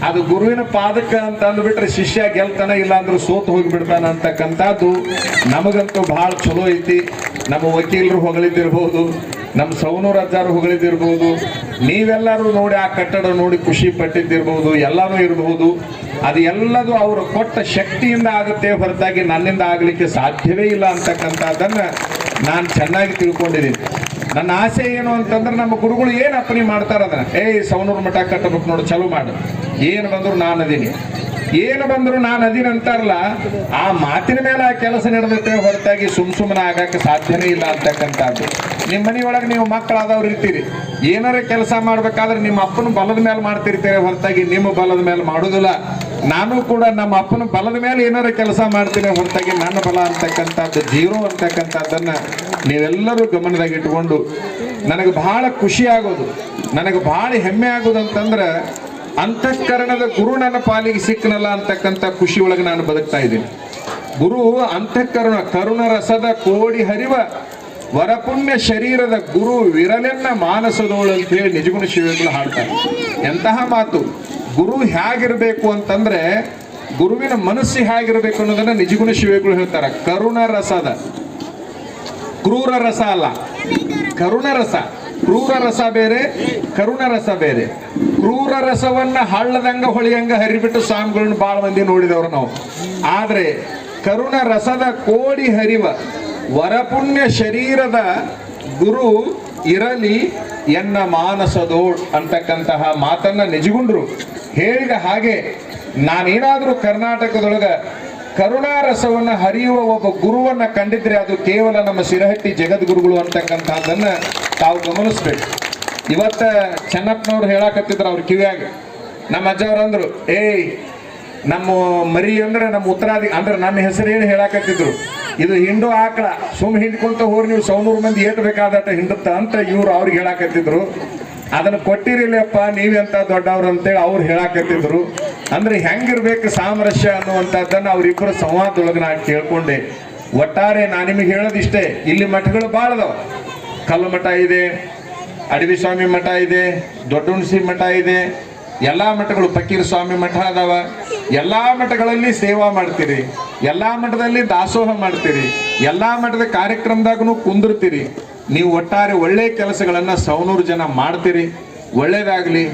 ಅದು ಗುರುವಿನ ಪಾದಕ ಅಂತ ಅಂದ್ಬಿಟ್ರೆ ಶಿಷ್ಯ ಗೆಲ್ತಾನ, ಇಲ್ಲ ಅಂದ್ರೂ ಸೋತು ಹೋಗಿಬಿಡ್ತಾನ ಅಂತಕ್ಕಂಥದ್ದು ನಮಗಂತೂ ಬಹಳ ಚಲೋ ಐತಿ. ನಮ್ಮ ವಕೀಲರು ಹೊಗಳಿದ್ದಿರ್ಬೋದು, ನಮ್ಮ ಸೌನೂರ್ ಅಜ್ಜಾರು ಹೊಗಳಿದ್ದಿರ್ಬೋದು, ನೀವೆಲ್ಲರೂ ನೋಡಿ ಆ ಕಟ್ಟಡ ನೋಡಿ ಖುಷಿ ಪಟ್ಟಿದ್ದಿರ್ಬೋದು, ಎಲ್ಲಾನು ಇರಬಹುದು. ಅದು ಎಲ್ಲದು ಅವರು ಕೊಟ್ಟ ಶಕ್ತಿಯಿಂದ ಆಗುತ್ತೆ ಹೊರತಾಗಿ ನನ್ನಿಂದ ಆಗ್ಲಿಕ್ಕೆ ಸಾಧ್ಯವೇ ಇಲ್ಲ ಅಂತಕ್ಕಂಥದ್ದನ್ನ ನಾನು ಚೆನ್ನಾಗಿ ತಿಳ್ಕೊಂಡಿದ್ದೀನಿ. ನನ್ನ ಆಸೆ ಏನು ಅಂತಂದ್ರೆ ನಮ್ಮ ಗುರುಗಳು ಏನು ಅಪ್ಪಣೆ ಮಾಡ್ತಾರ ಅದನ್ನ, ಸೌನೂರು ಮಠ ಕಟ್ಟಬೇಕು ನೋಡು, ಚಲೋ ಮಾಡು, ಏನು ಬಂದ್ರು ನಾನು ಅದೀನಿ ಅಂತಾರಲ್ಲ, ಆ ಮಾತಿನ ಮೇಲೆ ಆ ಕೆಲಸ ನಡೆದೈತೆ ಹೊರತಾಗಿ ಸುಮ್ಮನೆ ಆಗಕ್ಕೆ ಸಾಧ್ಯನೇ ಇಲ್ಲ ಅಂತಕ್ಕಂಥದ್ದು. ನಿಮ್ಮ ಮನೆಯೊಳಗೆ ನೀವು ಮಕ್ಕಳಾದವ್ರು ಇರ್ತೀರಿ, ಏನಾರ ಕೆಲಸ ಮಾಡ್ಬೇಕಾದ್ರೆ ನಿಮ್ಮ ಅಪ್ಪನ ಬಲದ ಮೇಲೆ ಮಾಡ್ತಿರ್ತೀರಿ ಹೊರತಾಗಿ ನಿಮ್ಮ ಬಲದ ಮೇಲೆ ಮಾಡೋದಿಲ್ಲ. ನಾನು ಕೂಡ ನಮ್ಮ ಅಪ್ಪನ ಬಲದ ಮೇಲೆ ಏನಾರ ಕೆಲಸ ಮಾಡ್ತೀನಿ ಹೊರತಾಗಿ ನನ್ನ ಬಲ ಅಂತಕ್ಕಂಥದ್ದು ಜೀರೋ ಅಂತಕ್ಕಂಥದ್ದನ್ನ ನೀವೆಲ್ಲರೂ ಗಮನದಾಗ ಇಟ್ಕೊಂಡು ನನಗೆ ಬಹಳ ಖುಷಿ ಆಗೋದು, ನನಗೆ ಬಹಳ ಹೆಮ್ಮೆ ಆಗೋದು ಅಂತಂದ್ರೆ ಅಂತಃಕರಣದ ಗುರು ನನ್ನ ಪಾಲಿಗೆ ಸಿಕ್ಕನಲ್ಲ ಅಂತಕ್ಕಂಥ ಖುಷಿ ಒಳಗೆ ನಾನು ಬದುಕ್ತಾ ಇದ್ದೀನಿ. ಗುರು ಕರುಣ ರಸದ ಕೋಡಿ ಹರಿವ ವರಪುಣ್ಯ ಶರೀರದ ಗುರು ವಿರಲೆನ್ನ ಮಾನಸದೋಳು ಅಂತ ಹೇಳಿ ನಿಜಗುಣ ಶಿವಗಳು ಹಾಡ್ತಾರೆ. ಎಂತಹ ಮಾತು! ಗುರು ಹೇಗಿರ್ಬೇಕು ಅಂತಂದ್ರೆ ಗುರುವಿನ ಮನಸ್ಸು ಹೇಗಿರ್ಬೇಕು ಅನ್ನೋದನ್ನ ನಿಜಗುಣ ಶಿವಗಳು ಹೇಳ್ತಾರೆ. ಕರುಣ ರಸದ, ಕ್ರೂರ ರಸ ಅಲ್ಲ, ಕರುಣ ರಸ. ಕ್ರೂರ ರಸ ಬೇರೆ, ಕರುಣ ರಸ ಬೇರೆ. ಕ್ರೂರ ರಸವನ್ನ ಹಳ್ಳದಂಗ ಹೊಳಿಯಂಗ ಹರಿಬಿಟ್ಟು ಸ್ವಾಮಿಗಳನ್ನ ಬಾಳ ಮಂದಿ ನೋಡಿದವರು ನಾವು. ಆದ್ರೆ ಕರುಣ ರಸದ ಕೋಡಿ ಹರಿವ ವರಪುಣ್ಯ ಶರೀರದ ಗುರು ಇರಲಿ ಎನ್ನ ಮಾನಸದೋಳ್ ಅಂತಕ್ಕಂತಹ ಮಾತನ್ನ ನಿಜಗುಂಡ್ರು ಹೇಳಿದ ಹಾಗೆ ನಾನೇನಾದ್ರೂ ಕರ್ನಾಟಕದೊಳಗ ಕರುಣಾರಸವನ್ನ ಹರಿಯುವ ಒಬ್ಬ ಗುರುವನ್ನ ಕಂಡಿದ್ರೆ ಅದು ಕೇವಲ ನಮ್ಮ ಸಿರಹಟ್ಟಿ ಜಗದ್ಗುರುಗಳು ಅಂತಕ್ಕಂಥದ್ದನ್ನ ತಾವು ಗಮನಿಸ್ಬೇಕು. ಇವತ್ತ ಚೆನ್ನಪ್ಪನವ್ರು ಹೇಳಾಕತ್ತಿದ್ರು ಅವ್ರ ಕಿವಿಯಾಗ, ನಮ್ಮ ಅಜ್ಜವ್ರು ಅಂದ್ರು, ನಮ್ಮ ಮರಿ ಅಂದ್ರೆ ನಮ್ಮ ಉತ್ತರಾದಿ ಅಂದ್ರೆ ನನ್ನ ಹೆಸರು ಹೇಳಿ ಹೇಳಾಕತ್ತಿದ್ರು, ಇದು ಹಿಂಡು ಆಕಳ ಹಿಂಡ್ಕೊಂತ ಹೋರಿ ನೀವು ಸೌನೂರು ಮಂದಿ ಏಟ್ ಬೇಕಾದಟ ಹಿಂಡುತ್ತ ಅಂತ ಇವ್ರು ಅವ್ರಿಗೆ ಹೇಳಾಕತ್ತಿದ್ರು. ಅದನ್ನ ಕೊಟ್ಟಿರಿಲ್ಲಪ್ಪ ನೀವೆಂತ ದೊಡ್ಡವ್ರು ಅಂತೇಳಿ ಅವ್ರು ಹೇಳಾಕತ್ತಿದ್ರು. ಅಂದ್ರೆ ಹೆಂಗಿರ್ಬೇಕು ಸಾಮರಸ್ಯ ಅನ್ನುವಂಥದ್ದನ್ನ ಅವ್ರಿಬ್ಬರ ಸಂವಾದದೊಳಗೆ ನಾನು ಕೇಳ್ಕೊಂಡೆ. ಒಟ್ಟಾರೆ ನಾನು ನಿಮಗೆ ಹೇಳೋದಿಷ್ಟೇ, ಇಲ್ಲಿ ಮಠಗಳು ಭಾಳ ಅದಾವ. ಕಲ್ಲು ಮಠ ಇದೆ, ಅಡವಿ ಸ್ವಾಮಿ ಮಠ ಇದೆ, ದೊಡ್ಡಹುಣಸಿ ಮಠ ಇದೆ, ಎಲ್ಲ ಮಠಗಳು, ಫಕೀರ್ ಸ್ವಾಮಿ ಮಠ ಅದಾವ. ಎಲ್ಲ ಮಠಗಳಲ್ಲಿ ಸೇವಾ ಮಾಡ್ತೀರಿ, ಎಲ್ಲ ಮಠದಲ್ಲಿ ದಾಸೋಹ ಮಾಡ್ತೀರಿ, ಎಲ್ಲ ಮಠದ ಕಾರ್ಯಕ್ರಮದಾಗೂ ಕುಂದಿರ್ತೀರಿ. ನೀವು ಒಟ್ಟಾರೆ ಒಳ್ಳೆ ಕೆಲಸಗಳನ್ನು ಸವನೂರು ಜನ ಮಾಡ್ತೀರಿ. ಒಳ್ಳೇದಾಗಲಿ.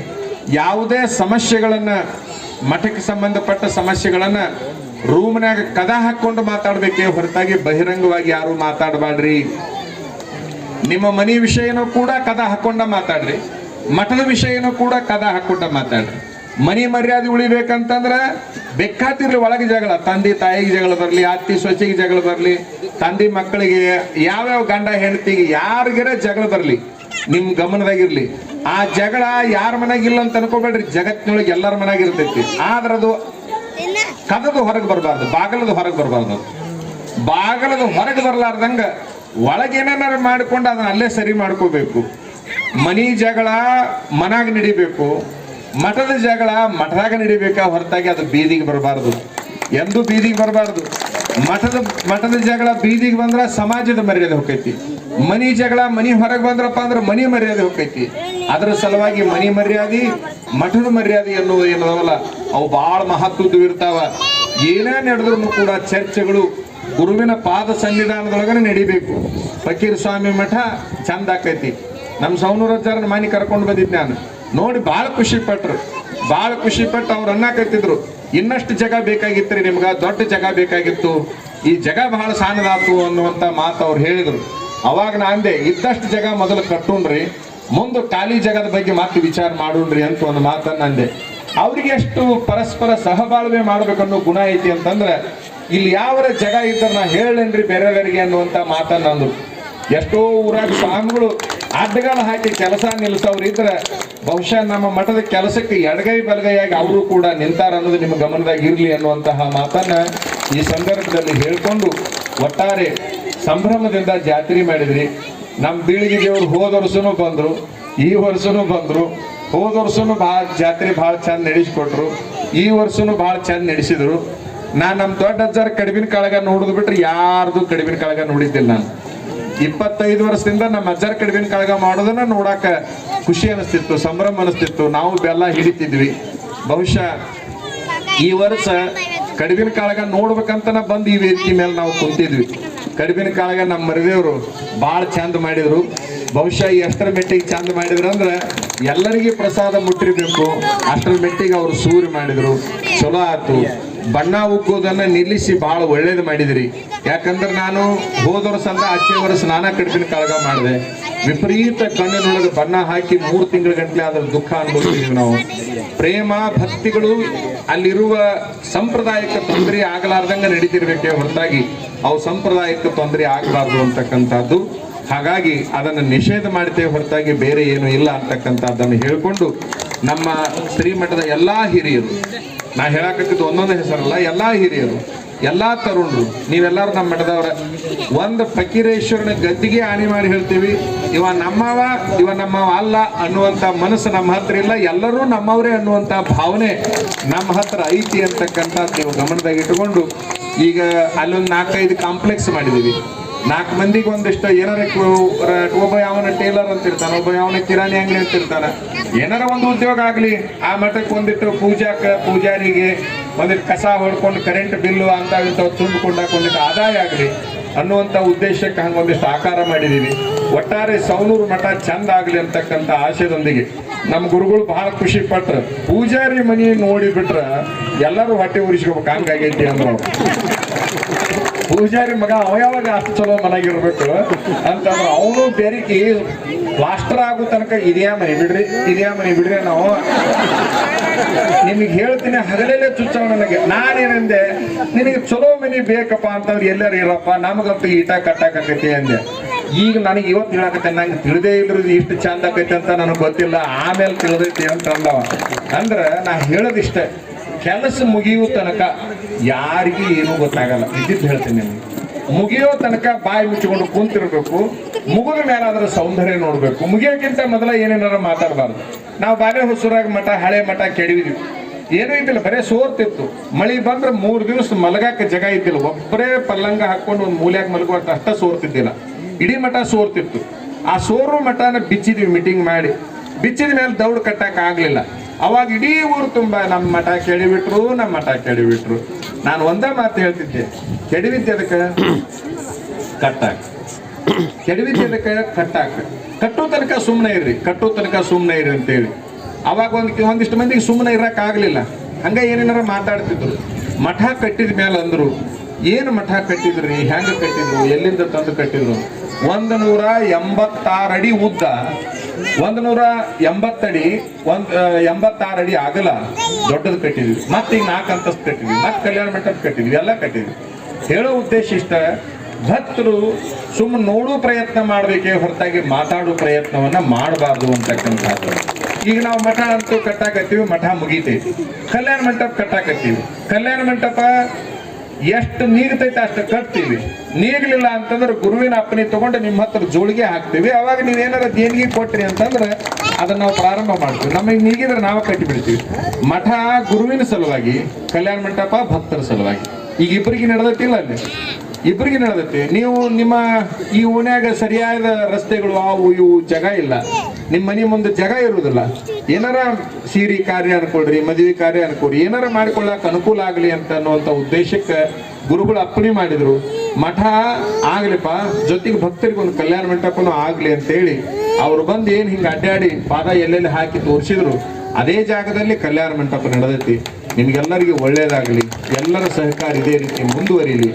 ಯಾವುದೇ ಸಮಸ್ಯೆಗಳನ್ನು, ಮಠಕ್ಕೆ ಸಂಬಂಧಪಟ್ಟ ಸಮಸ್ಯೆಗಳನ್ನು ರೂಮ್ನಾಗ ಕದ ಹಾಕೊಂಡು ಮಾತಾಡಬೇಕೇ ಹೊರತಾಗಿ ಬಹಿರಂಗವಾಗಿ ಯಾರು ಮಾತಾಡಬೇಡ್ರಿ. ನಿಮ್ಮ ಮನೆ ವಿಷಯನೂ ಕೂಡ ಕದ ಹಾಕೊಂಡ ಮಾತಾಡ್ರಿ, ಮಠದ ವಿಷಯನೂ ಕೂಡ ಕದ ಹಾಕೊಂಡ ಮಾತಾಡ್ರಿ. ಮನಿ ಮರ್ಯಾದೆ ಉಳಿಬೇಕಂತಂದ್ರೆ ಬೇಕಾತಿರ್ಲಿ ಒಳಗೆ ಜಗಳ, ತಂದೆ ತಾಯಿಗೆ ಜಗಳ ಬರಲಿ, ಅತ್ತಿ ಸೊಸೆಗೆ ಜಗಳ ಬರಲಿ, ತಂದೆ ಮಕ್ಕಳಿಗೆ, ಯಾವ್ಯಾವ ಗಂಡ ಹೆಂಡತಿಗೆ ಯಾರಿಗಾರ ಜಗಳ ಬರಲಿ, ನಿಮ್ಮ ಗಮನದಾಗಿರ್ಲಿ. ಆ ಜಗಳ ಯಾರ ಮನೆಗಿಲ್ಲ ಅಂತ ಅನ್ಕೋಬೇಡ್ರಿ, ಜಗತ್ತಿನೊಳಗೆ ಎಲ್ಲರ ಮನೆಯಾಗಿರ್ತೈತಿ. ಆದ್ರೆ ಅದು ಕದದು ಹೊರಗೆ ಬರಬಾರ್ದು, ಬಾಗಲದ ಹೊರಗೆ ಬರಬಾರ್ದು. ಬಾಗಲದ ಹೊರಗೆ ಬರಲಾರ್ದಂಗ ಒಳಗೇನಾರು ಮಾಡಿಕೊಂಡು ಅದನ್ನ ಅಲ್ಲೇ ಸರಿ ಮಾಡ್ಕೋಬೇಕು. ಮನಿ ಜಗಳ ಮನಾಗ ನಡಿಬೇಕು, ಮಠದ ಜಗಳ ಮಠದಾಗ ನಡಿಬೇಕಾ ಹೊರತಾಗಿ ಅದು ಬೀದಿಗೆ ಬರಬಾರ್ದು, ಎಂದೂ ಬೀದಿಗೆ ಬರಬಾರ್ದು. ಮಠದ ಜಗಳ ಬೀದಿಗೆ ಬಂದ್ರ ಸಮಾಜದ ಮರ್ಯಾದೆ ಹೋಗ್ತೈತಿ. ಮನಿ ಜಗಳ ಮನಿ ಹೊರಗೆ ಬಂದ್ರಪ್ಪ ಅಂದ್ರೆ ಮನಿ ಮರ್ಯಾದೆ ಹೋಗ್ತೈತಿ. ಅದರ ಸಲುವಾಗಿ ಮನಿ ಮರ್ಯಾದೆ, ಮಠದ ಮರ್ಯಾದೆ ಎನ್ನುವುದು ಏನದವಲ್ಲ, ಅವು ಬಹಳ ಮಹತ್ವದ್ದು ಇರ್ತಾವ. ಏನೇ ನಡೆದ್ರು ಕೂಡ ಚರ್ಚೆಗಳು ಗುರುವಿನ ಪಾದ ಸನ್ನಿಧಾನದೊಳಗನೆ ನಡಿಬೇಕು. ಫಕೀರ್ ಸ್ವಾಮಿ ಮಠ ಚಂದ ಆಕೈತಿ. ನಮ್ಮ ಸವನೂರಜ್ಜಾರನ ಮನೆ ಕರ್ಕೊಂಡು ಬಂದಿದ್ದೆ ನಾನು, ನೋಡಿ ಭಾಳ ಖುಷಿ ಪಟ್ರು. ಭಾಳ ಖುಷಿ ಪಟ್ಟು ಅವ್ರು ಅನ್ನಕತ್ತಿದ್ರು, ಇನ್ನಷ್ಟು ಜಾಗ ಬೇಕಾಗಿತ್ತು ರೀ ನಿಮ್ಗೆ, ದೊಡ್ಡ ಜಾಗ ಬೇಕಾಗಿತ್ತು, ಈ ಜಾಗ ಬಹಳ ಸಾಣದಾತು ಅನ್ನುವಂಥ ಮಾತು ಅವ್ರು ಹೇಳಿದರು. ಅವಾಗ ನಾ ಅಂದೆ, ಇದ್ದಷ್ಟು ಜಾಗ ಮೊದಲು ಕಟ್ಟೋಣ್ರಿ, ಮುಂದೆ ಖಾಲಿ ಜಾಗದ ಬಗ್ಗೆ ಮತ್ತೆ ವಿಚಾರ ಮಾಡೋಣ್ರಿ ಅಂತ ಒಂದು ಮಾತನ್ನ ಅಂದೆ. ಅವ್ರಿಗೆ ಎಷ್ಟು ಪರಸ್ಪರ ಸಹಬಾಳ್ವೆ ಮಾಡ್ಬೇಕನ್ನೋ ಗುಣ ಐತಿ ಅಂತಂದ್ರೆ, ಇಲ್ಲಿ ಯಾವರ ಜಾಗ ಇದ್ದರೆ ನಾ ಹೇಳೇನ್ರಿ ಬೇರೆಯವರಿಗೆ ಅನ್ನುವಂಥ ಮಾತನ್ನ ಅಂದ್ರು. ಎಷ್ಟೋ ಊರಾಗ ಸ್ವಾಮಿಗಳು ಅಡ್ಡಗಾಲ ಹಾಕಿ ಕೆಲಸ ನಿಲ್ಲಿಸೋರು ಇದ್ರೆ ಬಹುಶಃ ನಮ್ಮ ಮಠದ ಕೆಲಸಕ್ಕೆ ಎಡಗೈ ಬಲಗೈಯಾಗಿ ಅವರು ಕೂಡ ನಿಂತಾರ ಅನ್ನೋದು ನಿಮ್ಮ ಗಮನದಾಗ ಇರಲಿ ಅನ್ನುವಂತಹ ಮಾತನ್ನ ಈ ಸಂದರ್ಭದಲ್ಲಿ ಹೇಳ್ಕೊಂಡು, ಒಟ್ಟಾರೆ ಸಂಭ್ರಮದಿಂದ ಜಾತ್ರೆ ಮಾಡಿದ್ರಿ. ನಮ್ಮ ಬೀಳಿಗೆ ದೇವರು ಹೋದ ವರ್ಷನೂ ಬಂದರು, ಈ ವರ್ಷನೂ ಬಂದರು. ಹೋದ ವರ್ಷನೂ ಜಾತ್ರೆ ಭಾಳ ಚಂದ ನಡೆಸಿಕೊಟ್ರು, ಈ ವರ್ಷನೂ ಭಾಳ ಚಂದ ನಡೆಸಿದ್ರು. ನಾನು ನಮ್ಮ ದೊಡ್ಡ ಅಜ್ಜಾರ ಕಡಿಬಿನ ಕಾಳಗ ನೋಡಿದ್ ಬಿಟ್ರೆ ಯಾರ್ದು ಕಡಿಬಿನ ಕಾಳಗ ನೋಡಿದ್ದಿಲ್ಲ. ನಾನು 25 ವರ್ಷದಿಂದ ನಮ್ಮ ಅಜ್ಜಾರ ಕಡಿಬಿನ ಕಾಳಗ ಮಾಡೋದನ್ನ ನೋಡಾಕ ಖುಷಿ ಅನಿಸ್ತಿತ್ತು, ಸಂಭ್ರಮ ಅನಿಸ್ತಿತ್ತು. ನಾವು ಬೆಲ್ಲ ಹಿಡಿತಿದ್ವಿ. ಬಹುಶಃ ಈ ವರ್ಷ ಕಡಿಬಿನ ಕಾಳಗ ನೋಡ್ಬೇಕಂತನ ಬಂದು ಈ ವೇದಿಕೆ ಮೇಲೆ ನಾವು ಕುಂತಿದ್ವಿ. ಕಡಿಬಿನ ಕಾಳಗ ನಮ್ಮ ಮರಿದೇವರು ಭಾಳ ಚಂದ ಮಾಡಿದ್ರು. ಬಹುಶಃ ಎಷ್ಟರ ಮೆಟ್ಟಿಗೆ ಚಂದ ಮಾಡಿದ್ರು ಅಂದ್ರೆ ಎಲ್ಲರಿಗೆ ಪ್ರಸಾದ ಮುಟ್ಟಿರ್ಬೇಕು, ಅಷ್ಟರ ಮೆಟ್ಟಿಗೆ ಅವರು ಸೂರಿ ಮಾಡಿದ್ರು. ಚಲೋ ಆಯ್ತು. ಬಣ್ಣ ಉಗ್ಗೋದನ್ನ ನಿಲ್ಲಿಸಿ ಭಾಳ ಒಳ್ಳೇದು ಮಾಡಿದ್ರಿ. ಯಾಕಂದ್ರೆ ನಾನು ಹೋದ ವರ್ಷ ಅಂದ ಆಚೆ ವರ್ಷ ನಾನಾ ಕಡಿಬಿನ ಕಾಳಗ ಮಾಡಿದೆ. ವಿಪರೀತ ಕಣ್ಣಿನೊಳಗೆ ಬಣ್ಣ ಹಾಕಿ 3 ತಿಂಗಳ ಗಂಟಲೆ ಅದ್ರ ದುಃಖ ಅನುಭವಿಸಿದ್ವಿ ನಾವು. ಪ್ರೇಮ ಭಕ್ತಿಗಳು ಅಲ್ಲಿರುವ ಸಂಪ್ರದಾಯಕ್ಕೆ ತೊಂದರೆ ಆಗಲಾರ್ದಂಗ ನಡೀತಿರ್ಬೇಕೇ ಹೊರತಾಗಿ ಅವು ಸಂಪ್ರದಾಯಕ್ಕೆ ತೊಂದರೆ ಆಗಬಾರ್ದು ಅಂತಕ್ಕಂಥದ್ದು. ಹಾಗಾಗಿ ಅದನ್ನು ನಿಷೇಧ ಮಾಡ್ತೇವೆ ಹೊರತಾಗಿ ಬೇರೆ ಏನು ಇಲ್ಲ ಅಂತಕ್ಕಂಥದ್ದನ್ನು ಹೇಳಿಕೊಂಡು, ನಮ್ಮ ಶ್ರೀಮಠದ ಎಲ್ಲಾ ಹಿರಿಯರು, ನಾ ಹೇಳಕತ್ತಿದ್ದು ಒಂದೊಂದು ಹೆಸರಲ್ಲ, ಎಲ್ಲಾ ಹಿರಿಯರು, ಎಲ್ಲಾ ತರುಣರು, ನೀವೆಲ್ಲರೂ ನಮ್ಮ ಮಠದವ್ರ. ಒಂದು ಫಕೀರೇಶ್ವರನ ಗದ್ದಿಗೆ ಆಣಿ ಮಾಡಿ ಹೇಳ್ತೀವಿ, ಇವ ನಮ್ಮವ ಅಲ್ಲ ಅನ್ನುವಂಥ ಮನಸ್ಸು ನಮ್ಮ ಹತ್ರ ಇಲ್ಲ. ಎಲ್ಲರೂ ನಮ್ಮವರೇ ಅನ್ನುವಂಥ ಭಾವನೆ ನಮ್ಮ ಹತ್ರ ಐತಿ ಅಂತಕ್ಕಂಥದ್ದು ನೀವು ಗಮನದಾಗ ಇಟ್ಟುಕೊಂಡು, ಈಗ ಅಲ್ಲೊಂದು 4-5 ಕಾಂಪ್ಲೆಕ್ಸ್ ಮಾಡಿದ್ದೀವಿ. 4 ಮಂದಿಗೆ ಒಂದಿಷ್ಟು ಏನಾರ ಒಬ್ಬ ಯಾವನ ಟೇಲರ್ ಅಂತ ಇರ್ತಾನೆ, ಒಬ್ಬ ಯಾವನ ಕಿರಾಣಿ ಅಂಗಡಿ ಅಂತ ಇರ್ತಾನೆ. ಏನಾರ ಒಂದು ಉದ್ಯೋಗ ಆಗಲಿ, ಆ ಮಠಕ್ಕೆ ಒಂದಿಟ್ಟು ಪೂಜಾರಿಗೆ ಒಂದಿಟ್ಟು ಕಸ ಹೊಡ್ಕೊಂಡು ಕರೆಂಟ್ ಬಿಲ್ಲು ಅಂತ ಇಂಥವು ತುಂಬಿಕೊಂಡು ಹಾಕೊಂಡಿಟ್ಟು ಆದಾಯ ಆಗಲಿ ಅನ್ನುವಂಥ ಉದ್ದೇಶಕ್ಕೆ ಹಂಗೊಂದಿಷ್ಟು ಆಕಾರ ಮಾಡಿದ್ದೀವಿ. ಒಟ್ಟಾರೆ ಸವನೂರು ಮಠ ಚಂದ ಆಗಲಿ ಅಂತಕ್ಕಂಥ ಆಶಯದೊಂದಿಗೆ ನಮ್ಮ ಗುರುಗಳು ಬಹಳ ಖುಷಿ ಪಟ್ರು. ಪೂಜಾರಿ ಮನೆ ನೋಡಿ ಬಿಟ್ರೆ ಎಲ್ಲರೂ ಹೊಟ್ಟೆ ಉರಿಸ್ಕೋಬೇಕು, ಹಂಗಾಗೈತಿ ಅಂದ್ರು. ಪೂಜಾರಿ ಮಗ ಯಾವಾಗ ಅಷ್ಟು ಚಲೋ ಮನೆಗಿರ್ಬೇಕು ಅಂತಂದ್ರೆ ಅವನು ಬೆರಿಕಿ ಪ್ಲಾಸ್ಟರ್ ಆಗೋ ತನಕ ಇದ್ಯಾ ಮನೆ ಬಿಡ್ರಿ ನಾವು ನಿಮಗೆ ಹೇಳ್ತೀನಿ, ಹಗಲೆಲ್ಲೇ ಚುಚ್ಚಾವ ನನಗೆ. ನಾನೇನಂದೆ, ನಿನಗೆ ಚಲೋ ಮನೆ ಬೇಕಪ್ಪ ಅಂತಂದ್ರೆ ಎಲ್ಲರೂ ಇರಪ್ಪ, ನಮಗಂತೂ ಈಟ ಕಟ್ಟಾಕೈತಿ ಅಂದೆ. ಈಗ ನನಗೆ ಇವತ್ತು ಹೇಳಕತ್ತೆ, ನಂಗೆ ತಿಳಿದೇ ಇದ್ರದ್ದು ಇಷ್ಟು ಚಂದ ಆಕೈತಿ ಅಂತ ನನಗೆ ಗೊತ್ತಿಲ್ಲ, ಆಮೇಲೆ ತಿಳಿದೈತಿ ಅಂತ ಅಂದವ. ಅಂದ್ರೆ ನಾ ಹೇಳೋದಿಷ್ಟೇ, ಕೆಲಸ ಮುಗಿಯೋ ತನಕ ಯಾರಿಗೂ ಏನೂ ಗೊತ್ತಾಗಲ್ಲ. ಇದ್ದಿದ್ದು ಹೇಳ್ತೀನಿ ನಿಮ್ಗೆ, ಮುಗಿಯೋ ತನಕ ಬಾಯಿ ಮುಚ್ಚಿಕೊಂಡು ಕುಂತಿರ್ಬೇಕು. ಮುಗಿದ ಮೇಲೆ ಅದರ ಸೌಂದರ್ಯ ನೋಡ್ಬೇಕು. ಮುಗಿಯೋಕ್ಕಿಂತ ಮೊದಲ ಏನೇನಾರ ಮಾತಾಡಬಾರ್ದು. ನಾವು ಬಾಲೆ ಹೊಸೂರಾಗ ಮಠ, ಹಳೆ ಮಠ ಕೆಡವಿದ್ವಿ. ಏನೂ ಇದ್ದಿಲ್ಲ, ಬರೇ ಸೋರ್ತಿತ್ತು. ಮಳಿ ಬಂದ್ರೆ 3 ದಿವಸ ಮಲಗಾಕ ಜಾಗ ಇದ್ದಿಲ್ಲ, ಒಬ್ಬರೇ ಪಲ್ಲಂಗ ಹಾಕೊಂಡು ಒಂದು ಮೂಲ್ಯಾಗ ಮಲಗುವಂತ ಅಷ್ಟ ಸೋರ್ತಿದ್ದಿಲ್ಲ, ಇಡೀ ಮಠ ಸೋರ್ತಿತ್ತು. ಆ ಸೋರು ಮಠನ ಬಿಚ್ಚಿದ್ವಿ ಮೀಟಿಂಗ್ ಮಾಡಿ. ಬಿಚ್ಚಿದ ಮೇಲೆ ದೌಡ್ ಕಟ್ಟಕ್ ಆಗ್ಲಿಲ್ಲ. ಅವಾಗ ಇಡೀ ಊರು ತುಂಬ ನಮ್ಮ ಮಠ ಕೆಡಿಬಿಟ್ರು, ನಮ್ಮ ಮಠ ಕೆಡಿಬಿಟ್ರು. ನಾನು ಒಂದೇ ಮಾತು ಹೇಳ್ತಿದ್ದೆ, ಕೆಡವಿದ್ದೆ ಅದಕ್ಕೆ ಕಟ್ಟಾಕ, ಕೆಡವಿದ್ದೆ ಅದಕ್ಕೆ ಕಟ್ಟಾಕ, ಕಟ್ಟೋ ತನಕ ಸುಮ್ಮನೆ ಇರ್ರಿ, ಕಟ್ಟೋ ತನಕ ಸುಮ್ಮನೆ ಇರ್ರಿ ಅಂತೇಳಿ. ಅವಾಗ ಒಂದಿಷ್ಟು ಮಂದಿಗೆ ಸುಮ್ಮನೆ ಇರಕ್ ಆಗ್ಲಿಲ್ಲ, ಹಂಗ ಏನೇನಾರ ಮಾತಾಡ್ತಿದ್ರು. ಮಠ ಕಟ್ಟಿದ ಮೇಲೆ ಅಂದ್ರು, ಏನು ಮಠ ಕಟ್ಟಿದ್ರಿ, ಹೆಂಗ ಕಟ್ಟಿದ್ರು, ಎಲ್ಲಿಂದ ತಂದು ಕಟ್ಟಿದ್ರು? 186 ಅಡಿ ಉದ್ದ, 180 ಅಡಿ, 86 ಅಡಿ ಆಗಲ ದೊಡ್ಡದು ಕಟ್ಟಿದ್ವಿ. ಮತ್ತೆ ಈಗ 4 ಅಂತಸ್ತು ಕಟ್ಟಿದ್ವಿ, ಮತ್ತೆ ಕಲ್ಯಾಣ ಮಂಟಪ ಕಟ್ಟಿದ್ವಿ, ಎಲ್ಲ ಕಟ್ಟಿದ್ವಿ. ಹೇಳೋ ಉದ್ದೇಶ ಇಷ್ಟ, ಭಕ್ತರು ಸುಮ್ಮನೆ ನೋಡೋ ಪ್ರಯತ್ನ ಮಾಡಬೇಕೇ ಹೊರತಾಗಿ ಮಾತಾಡೋ ಪ್ರಯತ್ನವನ್ನ ಮಾಡಬಾರ್ದು ಅಂತಕ್ಕಂಥದ್ದು. ಈಗ ನಾವು ಮಠ ಅಂತೂ ಕಟ್ಟಾಕತ್ತೀವಿ, ಮಠ ಮುಗೀತೈತಿ. ಕಲ್ಯಾಣ ಮಂಟಪ ಕಟ್ಟಾಕತ್ತೀವಿ, ಕಲ್ಯಾಣ ಮಂಟಪ ಎಷ್ಟು ನೀಗ್ತೈತೆ ಅಷ್ಟು ಕಟ್ತೀವಿ. ನೀಗ್ಲಿಲ್ಲ ಅಂತಂದ್ರೆ ಗುರುವಿನ ಅಪ್ಪನಿ ತಗೊಂಡು ನಿಮ್ಮ ಹತ್ರ ಜೋಳಿಗೆ ಹಾಕ್ತೀವಿ. ಅವಾಗ ನೀವೇನಾರ ದೇಣಿಗೆ ಕೊಟ್ರಿ ಅಂತಂದ್ರೆ ಅದನ್ನ ನಾವು ಪ್ರಾರಂಭ ಮಾಡ್ತೀವಿ. ನಮಗೆ ನೀಗಿದ್ರೆ ನಾವು ಕಟ್ಟಿ ಬಿಡ್ತೀವಿ. ಮಠ ಗುರುವಿನ ಸಲುವಾಗಿ, ಕಲ್ಯಾಣ ಮಂಟಪ ಭಕ್ತರ ಸಲುವಾಗಿ. ಈಗ ಇಬ್ಬರಿಗೆ ನಡೆದತ್ತಿಲ್ಲ, ಅಲ್ಲಿ ಇಬ್ಬರಿಗೆ ನಡೆದೈತಿ. ನೀವು ನಿಮ್ಮ ಈ ಓಣ್ಯಾಗ ಸರಿಯಾದ ರಸ್ತೆಗಳು ಅವು ಇವು ಜಾಗ ಇಲ್ಲ, ನಿಮ್ಮ ಮನೆ ಮುಂದೆ ಜಾಗ ಇರುವುದಿಲ್ಲ. ಏನಾರ ಸೀರಿ ಕಾರ್ಯ ಅನ್ಕೊಳ್ರಿ, ಮದುವೆ ಕಾರ್ಯ ಅನ್ಕೊಡ್ರಿ, ಏನಾರ ಮಾಡ್ಕೊಳ್ಳಕ್ ಅನುಕೂಲ ಆಗ್ಲಿ ಅಂತ ಅನ್ನುವಂಥ ಉದ್ದೇಶಕ್ಕೆ ಗುರುಗಳು ಅಪ್ಪಣೆ ಮಾಡಿದ್ರು. ಮಠ ಆಗ್ಲಿಪ್ಪ, ಜೊತೆಗೆ ಭಕ್ತರಿಗೆ ಒಂದು ಕಲ್ಯಾಣ ಮಂಟಪನೂ ಆಗ್ಲಿ ಅಂತೇಳಿ ಅವ್ರು ಬಂದು ಏನ್ ಹಿಂಗ ಅಡ್ಡಾಡಿ ಪಾದ ಎಲ್ಲೆಲ್ಲಿ ಹಾಕಿ ತೋರಿಸಿದ್ರು. ಅದೇ ಜಾಗದಲ್ಲಿ ಕಲ್ಯಾಣ ಮಂಟಪ ನಡೆದೈತಿ. ನಿಮ್ಗೆಲ್ಲರಿಗೆ ಒಳ್ಳೇದಾಗಲಿ, ಎಲ್ಲರ ಸಹಕಾರ ಇದೇ ರೀತಿ ಮುಂದುವರಿಲಿ.